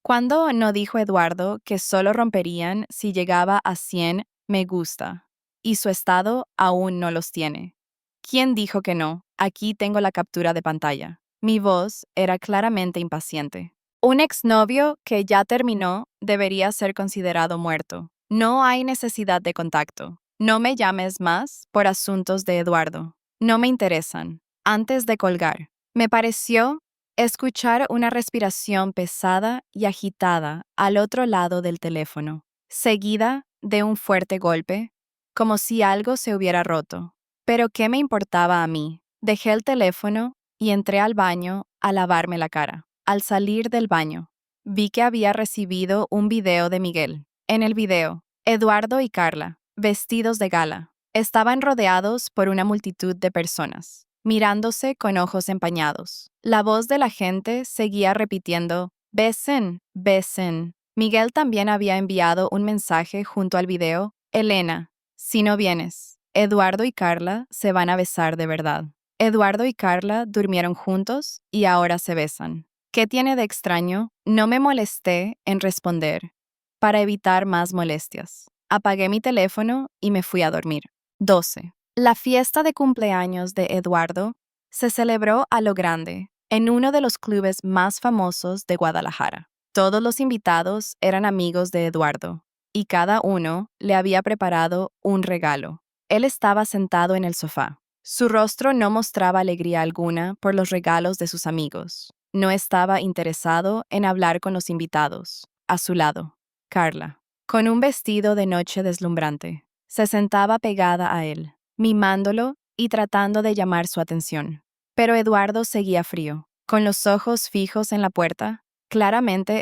¿Cuándo no dijo Eduardo que solo romperían si llegaba a 100 me gusta? Y su estado aún no los tiene. ¿Quién dijo que no? Aquí tengo la captura de pantalla. Mi voz era claramente impaciente. Un exnovio que ya terminó debería ser considerado muerto. No hay necesidad de contacto. No me llames más por asuntos de Eduardo. No me interesan. Antes de colgar, me pareció escuchar una respiración pesada y agitada al otro lado del teléfono, seguida de un fuerte golpe, como si algo se hubiera roto. Pero ¿qué me importaba a mí? Dejé el teléfono y entré al baño a lavarme la cara. Al salir del baño, vi que había recibido un video de Miguel. En el video, Eduardo y Carla, vestidos de gala, estaban rodeados por una multitud de personas, mirándose con ojos empañados. La voz de la gente seguía repitiendo, besen, besen. Miguel también había enviado un mensaje junto al video, Elena, si no vienes, Eduardo y Carla se van a besar de verdad. Eduardo y Carla durmieron juntos y ahora se besan. ¿Qué tiene de extraño? No me molesté en responder, para evitar más molestias. Apagué mi teléfono y me fui a dormir. 12. La fiesta de cumpleaños de Eduardo se celebró a lo grande, en uno de los clubes más famosos de Guadalajara. Todos los invitados eran amigos de Eduardo, y cada uno le había preparado un regalo. Él estaba sentado en el sofá. Su rostro no mostraba alegría alguna por los regalos de sus amigos. No estaba interesado en hablar con los invitados. A su lado, Carla, con un vestido de noche deslumbrante, se sentaba pegada a él, mimándolo y tratando de llamar su atención. Pero Eduardo seguía frío, con los ojos fijos en la puerta. Claramente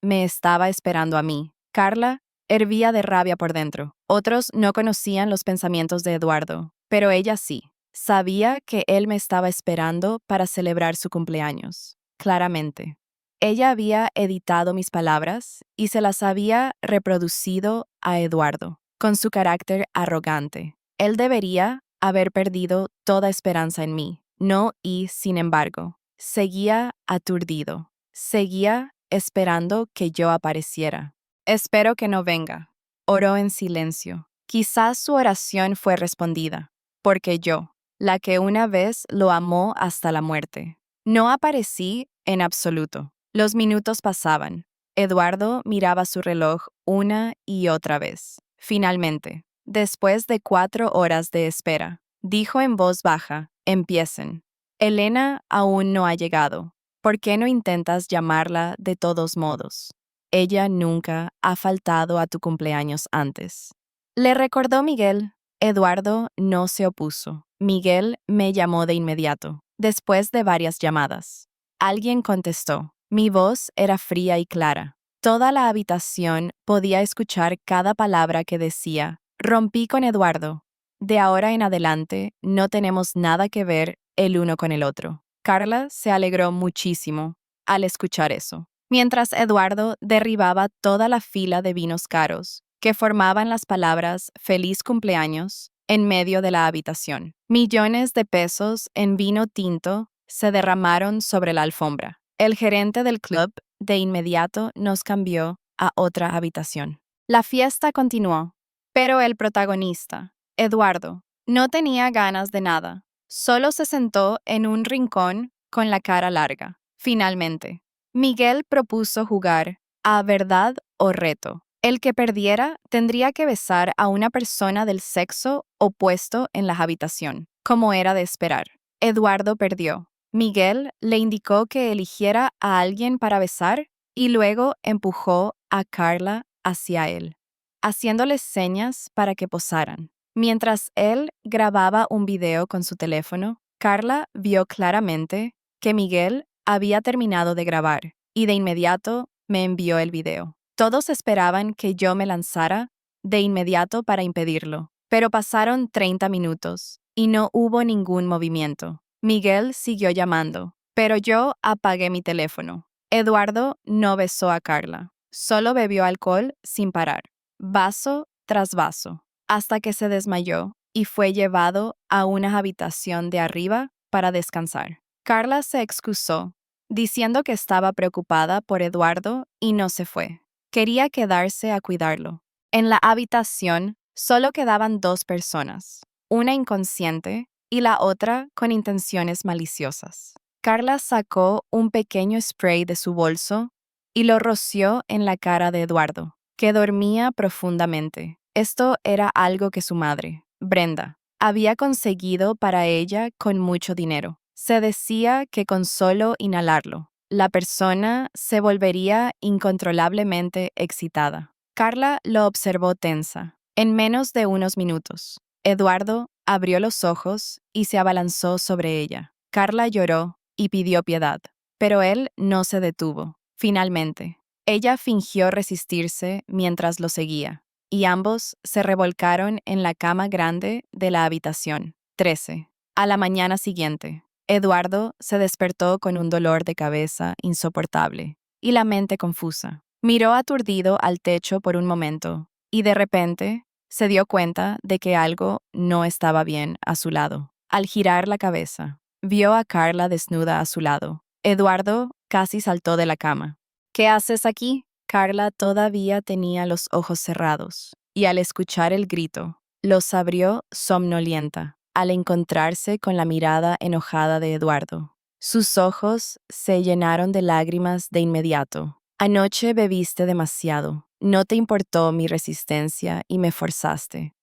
me estaba esperando a mí. Carla hervía de rabia por dentro. Otros no conocían los pensamientos de Eduardo, pero ella sí. Sabía que él me estaba esperando para celebrar su cumpleaños. Claramente. Ella había editado mis palabras y se las había reproducido a Eduardo, con su carácter arrogante. Él debería haber perdido toda esperanza en mí. No, y, sin embargo, seguía aturdido. Seguía esperando que yo apareciera. Espero que no venga. Oró en silencio. Quizás su oración fue respondida, porque yo, la que una vez lo amó hasta la muerte, no aparecí en absoluto. Los minutos pasaban. Eduardo miraba su reloj una y otra vez. Finalmente, después de 4 horas de espera, dijo en voz baja: «Empiecen. Elena aún no ha llegado. ¿Por qué no intentas llamarla de todos modos? Ella nunca ha faltado a tu cumpleaños antes». Le recordó Miguel. Eduardo no se opuso. Miguel me llamó de inmediato, después de varias llamadas. Alguien contestó. Mi voz era fría y clara. Toda la habitación podía escuchar cada palabra que decía. Rompí con Eduardo. De ahora en adelante no tenemos nada que ver el uno con el otro. Carla se alegró muchísimo al escuchar eso, mientras Eduardo derribaba toda la fila de vinos caros que formaban las palabras «Feliz cumpleaños» en medio de la habitación. Millones de pesos en vino tinto se derramaron sobre la alfombra. El gerente del club de inmediato nos cambió a otra habitación. La fiesta continuó, pero el protagonista, Eduardo, no tenía ganas de nada. Solo se sentó en un rincón con la cara larga. Finalmente, Miguel propuso jugar a verdad o reto. El que perdiera tendría que besar a una persona del sexo opuesto en la habitación, como era de esperar. Eduardo perdió. Miguel le indicó que eligiera a alguien para besar y luego empujó a Carla hacia él, haciéndole señas para que posaran. Mientras él grababa un video con su teléfono, Carla vio claramente que Miguel había terminado de grabar y de inmediato me envió el video. Todos esperaban que yo me lanzara de inmediato para impedirlo, pero pasaron 30 minutos y no hubo ningún movimiento. Miguel siguió llamando, pero yo apagué mi teléfono. Eduardo no besó a Carla, solo bebió alcohol sin parar, vaso tras vaso, hasta que se desmayó y fue llevado a una habitación de arriba para descansar. Carla se excusó, diciendo que estaba preocupada por Eduardo y no se fue. Quería quedarse a cuidarlo. En la habitación solo quedaban 2 personas, una inconsciente y la otra con intenciones maliciosas. Carla sacó un pequeño spray de su bolso y lo roció en la cara de Eduardo, que dormía profundamente. Esto era algo que su madre, Brenda, había conseguido para ella con mucho dinero. Se decía que con solo inhalarlo, la persona se volvería incontrolablemente excitada. Carla lo observó tensa. En menos de unos minutos, Eduardo abrió los ojos y se abalanzó sobre ella. Carla lloró y pidió piedad, pero él no se detuvo. Finalmente, ella fingió resistirse mientras lo seguía, y ambos se revolcaron en la cama grande de la habitación. 13. A la mañana siguiente, Eduardo se despertó con un dolor de cabeza insoportable y la mente confusa. Miró aturdido al techo por un momento y de repente se dio cuenta de que algo no estaba bien a su lado. Al girar la cabeza, vio a Carla desnuda a su lado. Eduardo casi saltó de la cama. «¿Qué haces aquí?» Carla todavía tenía los ojos cerrados y al escuchar el grito, los abrió somnolienta al encontrarse con la mirada enojada de Eduardo. Sus ojos se llenaron de lágrimas de inmediato. «Anoche bebiste demasiado. No te importó mi resistencia y me forzaste.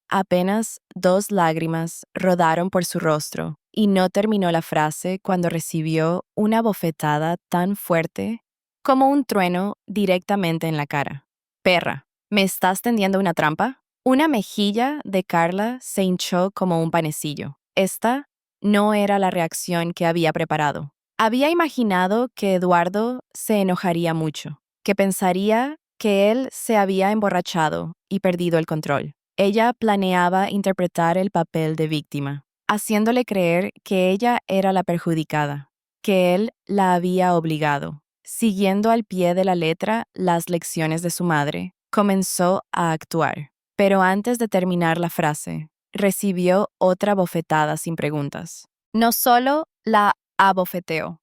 Apenas 2 lágrimas rodaron por su rostro y no terminó la frase cuando recibió una bofetada tan fuerte como un trueno directamente en la cara. «Perra, ¿me estás tendiendo una trampa?» Una mejilla de Carla se hinchó como un panecillo. Esta no era la reacción que había preparado. Había imaginado que Eduardo se enojaría mucho, que pensaría que él se había emborrachado y perdido el control. Ella planeaba interpretar el papel de víctima, haciéndole creer que ella era la perjudicada, que él la había obligado. Siguiendo al pie de la letra las lecciones de su madre, comenzó a actuar. Pero antes de terminar la frase, recibió otra bofetada sin preguntas. No solo la abofeteó,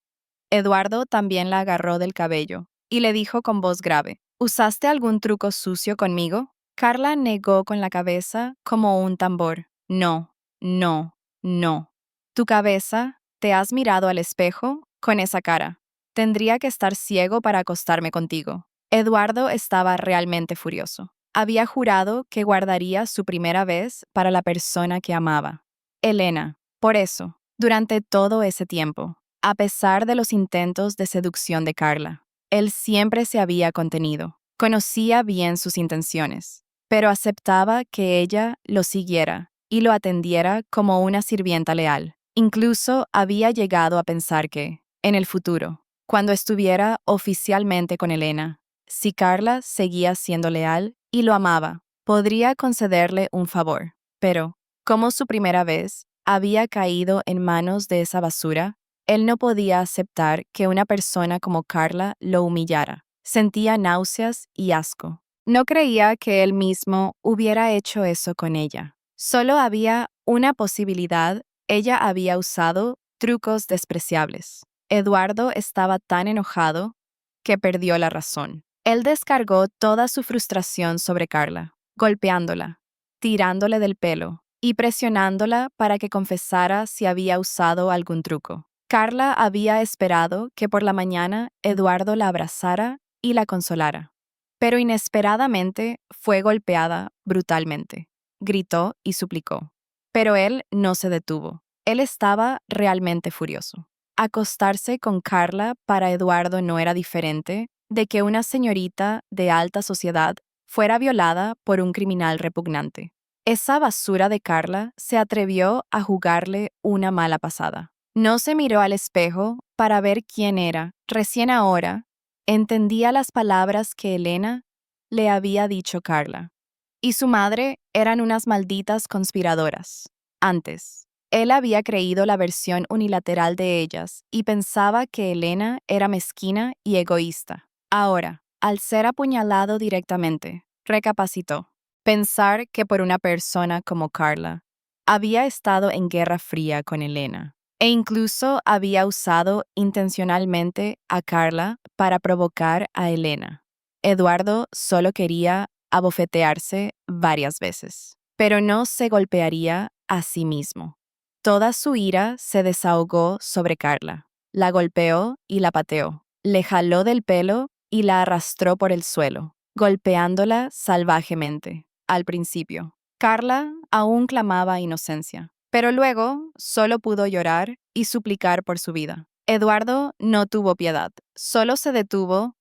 Eduardo también la agarró del cabello y le dijo con voz grave, ¿usaste algún truco sucio conmigo? Carla negó con la cabeza como un tambor. No, no, no. Tu cabeza, ¿te has mirado al espejo con esa cara? Tendría que estar ciego para acostarme contigo. Eduardo estaba realmente furioso. Había jurado que guardaría su primera vez para la persona que amaba, Elena. Por eso, durante todo ese tiempo, a pesar de los intentos de seducción de Carla, él siempre se había contenido. Conocía bien sus intenciones, pero aceptaba que ella lo siguiera y lo atendiera como una sirvienta leal. Incluso había llegado a pensar que, en el futuro, cuando estuviera oficialmente con Elena, si Carla seguía siendo leal y lo amaba, podría concederle un favor. Pero, como su primera vez había caído en manos de esa basura, él no podía aceptar que una persona como Carla lo humillara. Sentía náuseas y asco. No creía que él mismo hubiera hecho eso con ella. Solo había una posibilidad: ella había usado trucos despreciables. Eduardo estaba tan enojado que perdió la razón. Él descargó toda su frustración sobre Carla, golpeándola, tirándole del pelo y presionándola para que confesara si había usado algún truco. Carla había esperado que por la mañana Eduardo la abrazara y la consolara, pero inesperadamente fue golpeada brutalmente. Gritó y suplicó. Pero él no se detuvo. Él estaba realmente furioso. Acostarse con Carla para Eduardo no era diferente de que una señorita de alta sociedad fuera violada por un criminal repugnante. Esa basura de Carla se atrevió a jugarle una mala pasada. No se miró al espejo para ver quién era. Recién ahora entendía las palabras que Elena le había dicho Carla. Y su madre eran unas malditas conspiradoras. Antes, él había creído la versión unilateral de ellas y pensaba que Elena era mezquina y egoísta. Ahora, al ser apuñalado directamente, recapacitó. Pensar que por una persona como Carla había estado en guerra fría con Elena e incluso había usado intencionalmente a Carla para provocar a Elena. Eduardo solo quería abofetearse varias veces, pero no se golpearía a sí mismo. Toda su ira se desahogó sobre Carla. La golpeó y la pateó. Le jaló del pelo y la arrastró por el suelo, golpeándola salvajemente. Al principio, Carla aún clamaba inocencia, pero luego solo pudo llorar y suplicar por su vida. Eduardo no tuvo piedad, solo se detuvo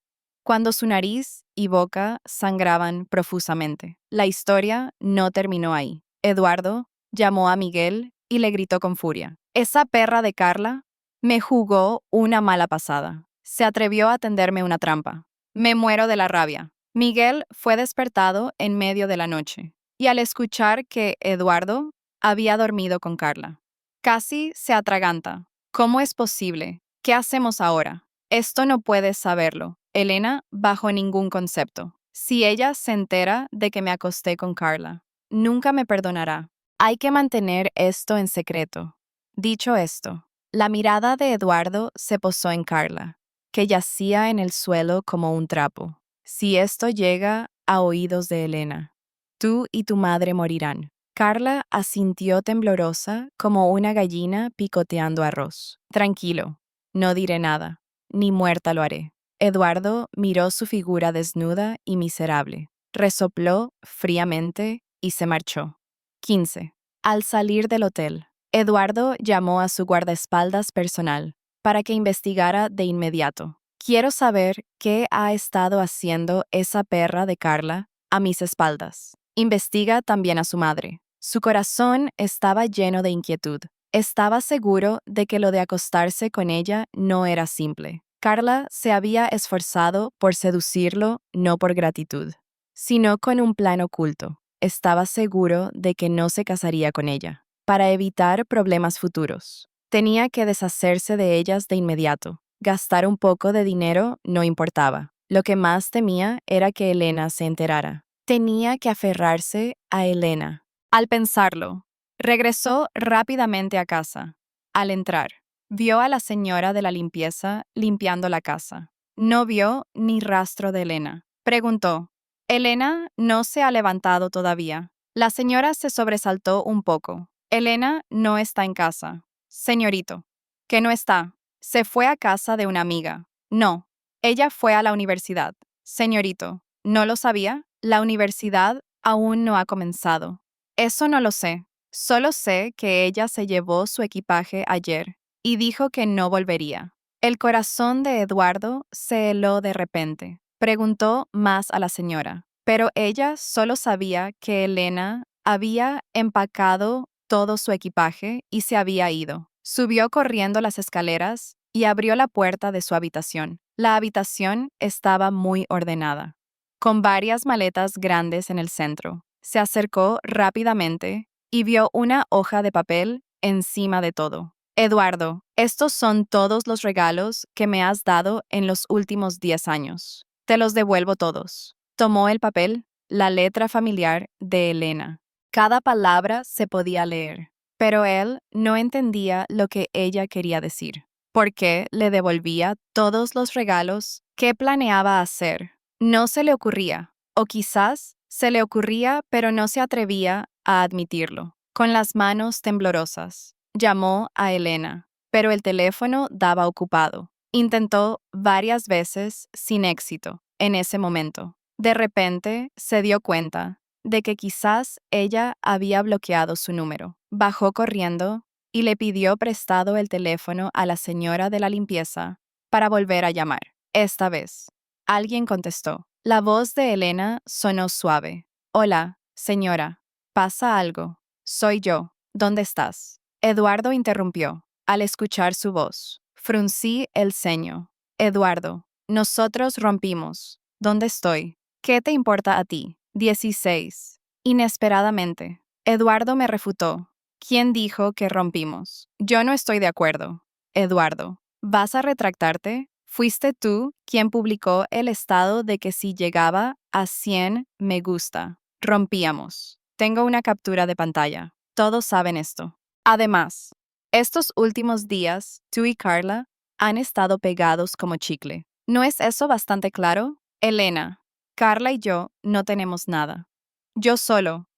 cuando su nariz y boca sangraban profusamente. La historia no terminó ahí. Eduardo llamó a Miguel y le gritó con furia: «Esa perra de Carla me jugó una mala pasada. Se atrevió a tenderme una trampa. Me muero de la rabia». Miguel fue despertado en medio de la noche y al escuchar que Eduardo había dormido con Carla, casi se atraganta. «¿Cómo es posible? ¿Qué hacemos ahora? Esto no puedes saberlo, Elena, bajo ningún concepto. Si ella se entera de que me acosté con Carla, nunca me perdonará. Hay que mantener esto en secreto». Dicho esto, la mirada de Eduardo se posó en Carla, que yacía en el suelo como un trapo. «Si esto llega a oídos de Elena, tú y tu madre morirán». Carla asintió temblorosa como una gallina picoteando arroz. «Tranquilo, no diré nada, ni muerta lo haré». Eduardo miró su figura desnuda y miserable, resopló fríamente y se marchó. 15. Al salir del hotel, Eduardo llamó a su guardaespaldas personal para que investigara de inmediato. «Quiero saber qué ha estado haciendo esa perra de Carla a mis espaldas». Investiga también a su madre. Su corazón estaba lleno de inquietud. Estaba seguro de que lo de acostarse con ella no era simple. Carla se había esforzado por seducirlo no por gratitud, sino con un plan oculto. Estaba seguro de que no se casaría con ella, para evitar problemas futuros. Tenía que deshacerse de ellas de inmediato. Gastar un poco de dinero no importaba. Lo que más temía era que Elena se enterara. Tenía que aferrarse a Elena. Al pensarlo, regresó rápidamente a casa. Al entrar, Vio a la señora de la limpieza limpiando la casa. No vio ni rastro de Elena. Preguntó, «Elena no se ha levantado todavía». La señora se sobresaltó un poco. «Elena no está en casa». «Señorito». «¿Que no está?» «Se fue a casa de una amiga». «No. Ella fue a la universidad». «Señorito, ¿no lo sabía?» «La universidad aún no ha comenzado». «Eso no lo sé. Solo sé que ella se llevó su equipaje ayer y dijo que no volvería». El corazón de Eduardo se heló de repente. Preguntó más a la señora, pero ella solo sabía que Elena había empacado todo su equipaje y se había ido. Subió corriendo las escaleras y abrió la puerta de su habitación. La habitación estaba muy ordenada, con varias maletas grandes en el centro. Se acercó rápidamente y vio una hoja de papel encima de todo. «Eduardo, estos son todos los regalos que me has dado en los últimos 10 años. Te los devuelvo todos». Tomó el papel, la letra familiar de Elena. Cada palabra se podía leer, pero él no entendía lo que ella quería decir. ¿Por qué le devolvía todos los regalos? ¿Qué planeaba hacer? No se le ocurría, o quizás se le ocurría, pero no se atrevía a admitirlo. Con las manos temblorosas, llamó a Elena, pero el teléfono daba ocupado. Intentó varias veces sin éxito en ese momento. De repente se dio cuenta de que quizás ella había bloqueado su número. Bajó corriendo y le pidió prestado el teléfono a la señora de la limpieza para volver a llamar. Esta vez, alguien contestó. La voz de Elena sonó suave. «Hola, señora. ¿Pasa algo?» «Soy yo. ¿Dónde estás?» Eduardo interrumpió. Al escuchar su voz, fruncí el ceño. «Eduardo, nosotros rompimos. ¿Dónde estoy?» «¿Qué te importa a ti?» 16. Inesperadamente, Eduardo me refutó. «¿Quién dijo que rompimos?» «Yo no estoy de acuerdo». «Eduardo, ¿vas a retractarte?» «Fuiste tú quien publicó el estado de que si llegaba a 100 me gusta, rompíamos. Tengo una captura de pantalla. Todos saben esto». Además, estos últimos días, tú y Carla han estado pegados como chicle. ¿No es eso bastante claro? Elena, Carla y yo no tenemos nada. Yo solo.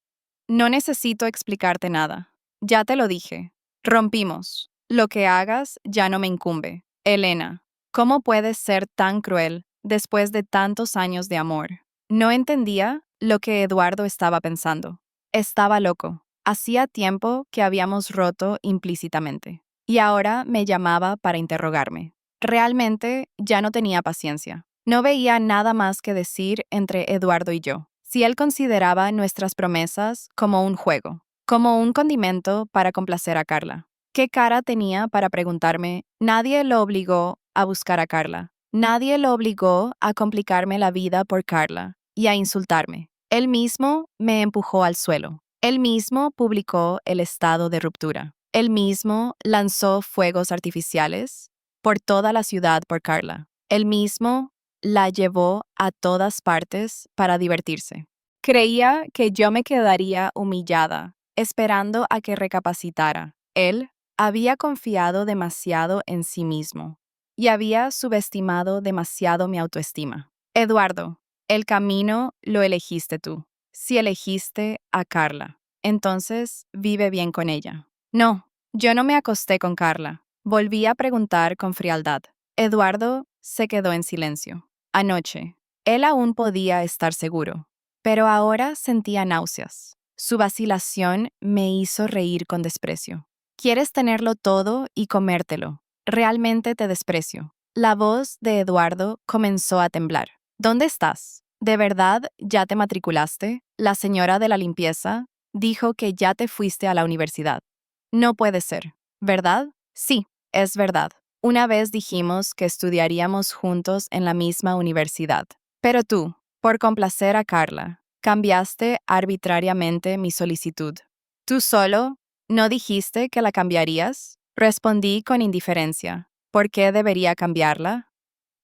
No necesito explicarte nada. Ya te lo dije. Rompimos. Lo que hagas ya no me incumbe. Elena, ¿cómo puedes ser tan cruel después de tantos años de amor? No entendía lo que Eduardo estaba pensando. Estaba loco. Hacía tiempo que habíamos roto implícitamente. Y ahora me llamaba para interrogarme. Realmente ya no tenía paciencia. No veía nada más que decir entre Eduardo y yo. Si él consideraba nuestras promesas como un juego, como un condimento para complacer a Carla. ¿Qué cara tenía para preguntarme? Nadie lo obligó a buscar a Carla. Nadie lo obligó a complicarme la vida por Carla y a insultarme. Él mismo me empujó al suelo. Él mismo publicó el estado de ruptura. Él mismo lanzó fuegos artificiales por toda la ciudad por Carla. Él mismo la llevó a todas partes para divertirse. Creía que yo me quedaría humillada, esperando a que recapacitara. Él había confiado demasiado en sí mismo y había subestimado demasiado mi autoestima. Eduardo, el camino lo elegiste tú. Si elegiste a Carla, entonces vive bien con ella. No, yo no me acosté con Carla. Volví a preguntar con frialdad. Eduardo se quedó en silencio. Anoche, él aún podía estar seguro, pero ahora sentía náuseas. Su vacilación me hizo reír con desprecio. Quieres tenerlo todo y comértelo. Realmente te desprecio. La voz de Eduardo comenzó a temblar. ¿Dónde estás? ¿De verdad ya te matriculaste? La señora de la limpieza dijo que ya te fuiste a la universidad. No puede ser, ¿verdad? Sí, es verdad. Una vez dijimos que estudiaríamos juntos en la misma universidad. Pero tú, por complacer a Carla, cambiaste arbitrariamente mi solicitud. ¿Tú solo no dijiste que la cambiarías? Respondí con indiferencia. ¿Por qué debería cambiarla?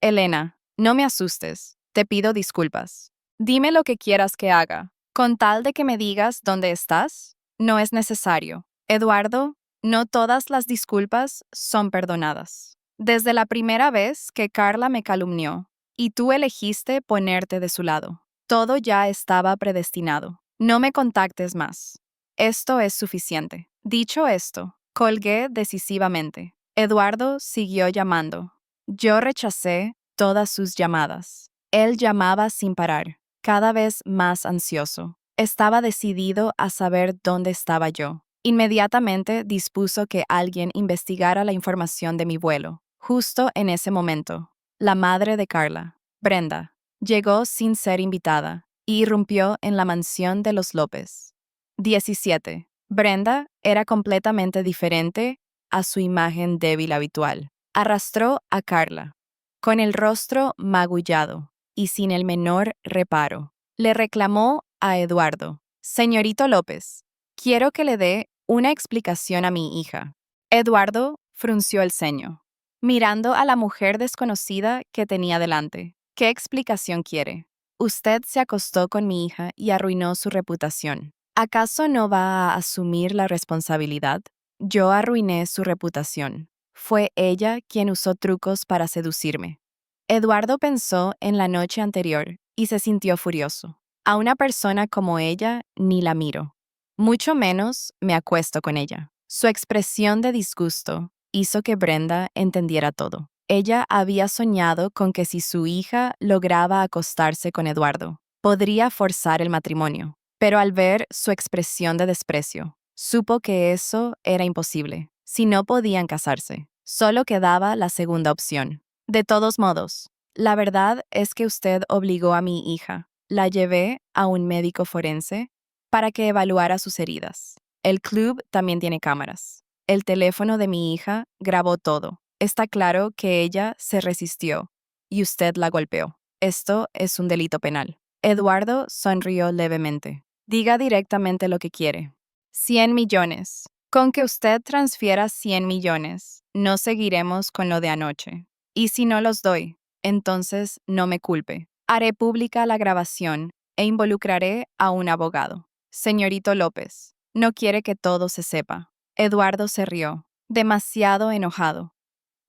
Elena, no me asustes. Te pido disculpas. Dime lo que quieras que haga. Con tal de que me digas dónde estás, no es necesario. Eduardo No todas las disculpas son perdonadas. Desde la primera vez que Carla me calumnió y tú elegiste ponerte de su lado, todo ya estaba predestinado. No me contactes más. Esto es suficiente. Dicho esto, colgué decisivamente. Eduardo siguió llamando. Yo rechacé todas sus llamadas. Él llamaba sin parar, cada vez más ansioso. Estaba decidido a saber dónde estaba yo. Inmediatamente dispuso que alguien investigara la información de mi vuelo. Justo en ese momento, la madre de Carla, Brenda, llegó sin ser invitada y irrumpió en la mansión de los López. 17. Brenda era completamente diferente a su imagen débil habitual. Arrastró a Carla, con el rostro magullado y sin el menor reparo. Le reclamó a Eduardo: «Señorito López, quiero que le dé una explicación a mi hija». Eduardo frunció el ceño, mirando a la mujer desconocida que tenía delante. «¿Qué explicación quiere? Usted se acostó con mi hija y arruinó su reputación. ¿Acaso no va a asumir la responsabilidad? Yo arruiné su reputación. Fue ella quien usó trucos para seducirme». Eduardo pensó en la noche anterior y se sintió furioso. A una persona como ella ni la miro. Mucho menos me acuesto con ella. Su expresión de disgusto hizo que Brenda entendiera todo. Ella había soñado con que si su hija lograba acostarse con Eduardo, podría forzar el matrimonio. Pero al ver su expresión de desprecio, supo que eso era imposible. Si no podían casarse, solo quedaba la segunda opción. «De todos modos, la verdad es que usted obligó a mi hija. La llevé a un médico forense para que evaluara sus heridas. El club también tiene cámaras. El teléfono de mi hija grabó todo. Está claro que ella se resistió y usted la golpeó. Esto es un delito penal». Eduardo sonrió levemente. «Diga directamente lo que quiere». 100 millones. Con que usted transfiera 100 millones, no seguiremos con lo de anoche. Y si no los doy, entonces no me culpe. Haré pública la grabación e involucraré a un abogado. Señorito López, no quiere que todo se sepa». Eduardo se rió, demasiado enojado.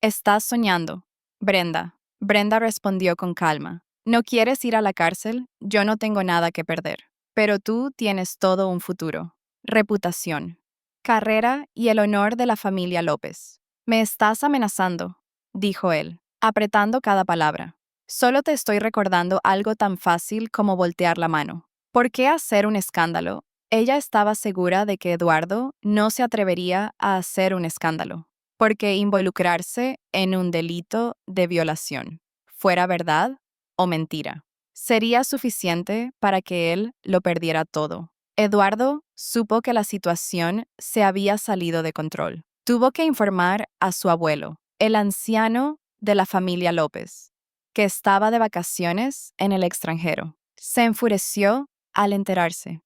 «Estás soñando, Brenda». Brenda respondió con calma. «¿No quieres ir a la cárcel? Yo no tengo nada que perder. Pero tú tienes todo un futuro. Reputación, carrera y el honor de la familia López». «Me estás amenazando», dijo él, apretando cada palabra. «Solo te estoy recordando algo tan fácil como voltear la mano. ¿Por qué hacer un escándalo?» Ella estaba segura de que Eduardo no se atrevería a hacer un escándalo, porque involucrarse en un delito de violación, fuera verdad o mentira, sería suficiente para que él lo perdiera todo. Eduardo supo que la situación se había salido de control. Tuvo que informar a su abuelo, el anciano de la familia López, que estaba de vacaciones en el extranjero. Se enfureció al enterarse.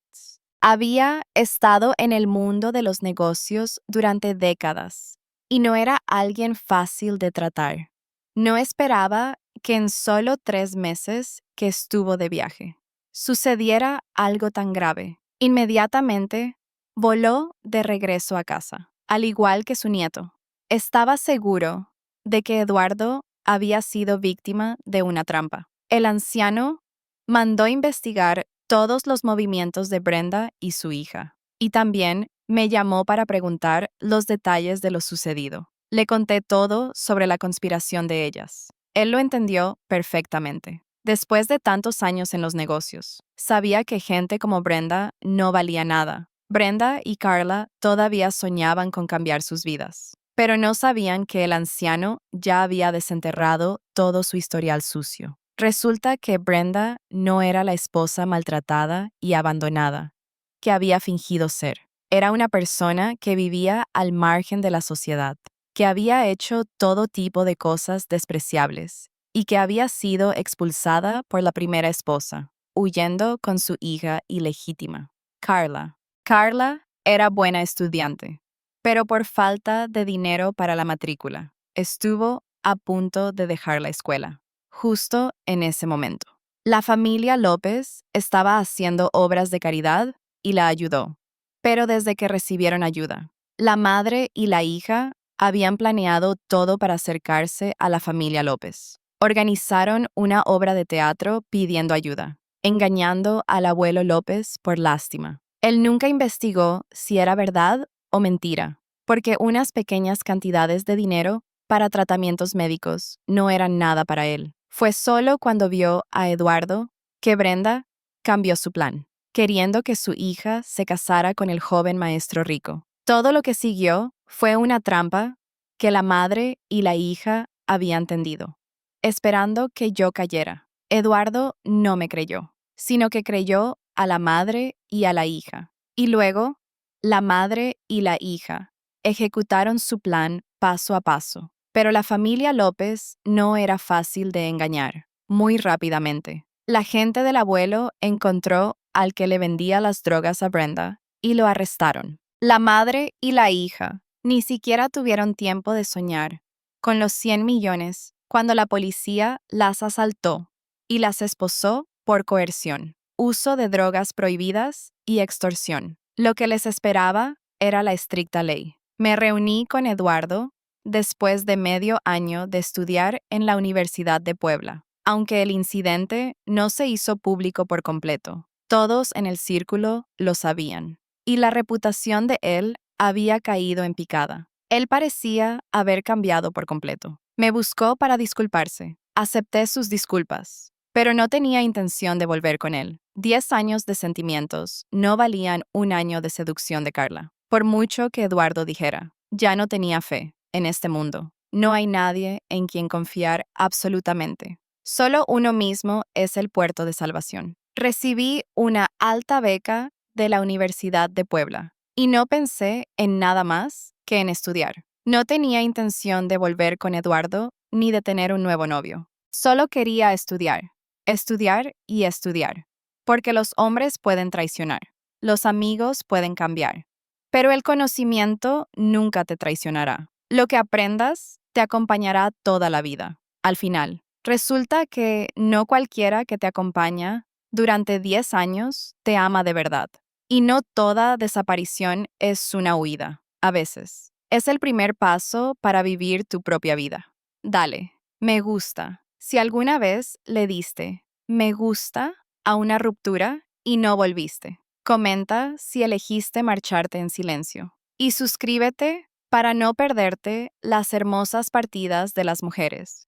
Había estado en el mundo de los negocios durante décadas y no era alguien fácil de tratar. No esperaba que en solo 3 meses que estuvo de viaje sucediera algo tan grave. Inmediatamente voló de regreso a casa, al igual que su nieto. Estaba seguro de que Eduardo había sido víctima de una trampa. El anciano mandó investigar todos los movimientos de Brenda y su hija, y también me llamó para preguntar los detalles de lo sucedido. Le conté todo sobre la conspiración de ellas. Él lo entendió perfectamente. Después de tantos años en los negocios, sabía que gente como Brenda no valía nada. Brenda y Carla todavía soñaban con cambiar sus vidas, pero no sabían que el anciano ya había desenterrado todo su historial sucio. Resulta que Brenda no era la esposa maltratada y abandonada que había fingido ser. Era una persona que vivía al margen de la sociedad, que había hecho todo tipo de cosas despreciables y que había sido expulsada por la primera esposa, huyendo con su hija ilegítima, Carla. Carla era buena estudiante, pero por falta de dinero para la matrícula, estuvo a punto de dejar la escuela. Justo en ese momento, la familia López estaba haciendo obras de caridad y la ayudó. Pero desde que recibieron ayuda, La madre y la hija habían planeado todo para acercarse a la familia López. Organizaron una obra de teatro pidiendo ayuda, engañando al abuelo López por lástima. Él nunca investigó si era verdad o mentira, porque unas pequeñas cantidades de dinero para tratamientos médicos no eran nada para él. Fue solo cuando vio a Eduardo que Brenda cambió su plan, queriendo que su hija se casara con el joven maestro rico. Todo lo que siguió fue una trampa que la madre y la hija habían tendido, esperando que yo cayera. Eduardo no me creyó, sino que creyó a la madre y a la hija. Y luego, la madre y la hija ejecutaron su plan paso a paso. Pero la familia López no era fácil de engañar. Muy rápidamente, la gente del abuelo encontró al que le vendía las drogas a Brenda y lo arrestaron. La madre y la hija ni siquiera tuvieron tiempo de soñar con los 100 millones cuando la policía las asaltó y las esposó por coerción, uso de drogas prohibidas y extorsión. Lo que les esperaba era la estricta ley. Me reuní con Eduardo después de medio año de estudiar en la Universidad de Puebla. Aunque el incidente no se hizo público por completo, todos en el círculo lo sabían, y la reputación de él había caído en picada. Él parecía haber cambiado por completo. Me buscó para disculparse. Acepté sus disculpas, pero no tenía intención de volver con él. 10 años de sentimientos no valían un año de seducción de Carla. Por mucho que Eduardo dijera, ya no tenía fe en este mundo. No hay nadie en quien confiar absolutamente. Solo uno mismo es el puerto de salvación. Recibí una alta beca de la Universidad de Puebla y no pensé en nada más que en estudiar. No tenía intención de volver con Eduardo ni de tener un nuevo novio. Solo quería estudiar, estudiar y estudiar, porque los hombres pueden traicionar, los amigos pueden cambiar, pero el conocimiento nunca te traicionará. Lo que aprendas te acompañará toda la vida. Al final, resulta que no cualquiera que te acompaña durante 10 años te ama de verdad. Y no toda desaparición es una huida. A veces, es el primer paso para vivir tu propia vida. Dale, me gusta. Si alguna vez le diste me gusta a una ruptura y no volviste. Comenta si elegiste marcharte en silencio. Y suscríbete para no perderte las hermosas partidas de las mujeres.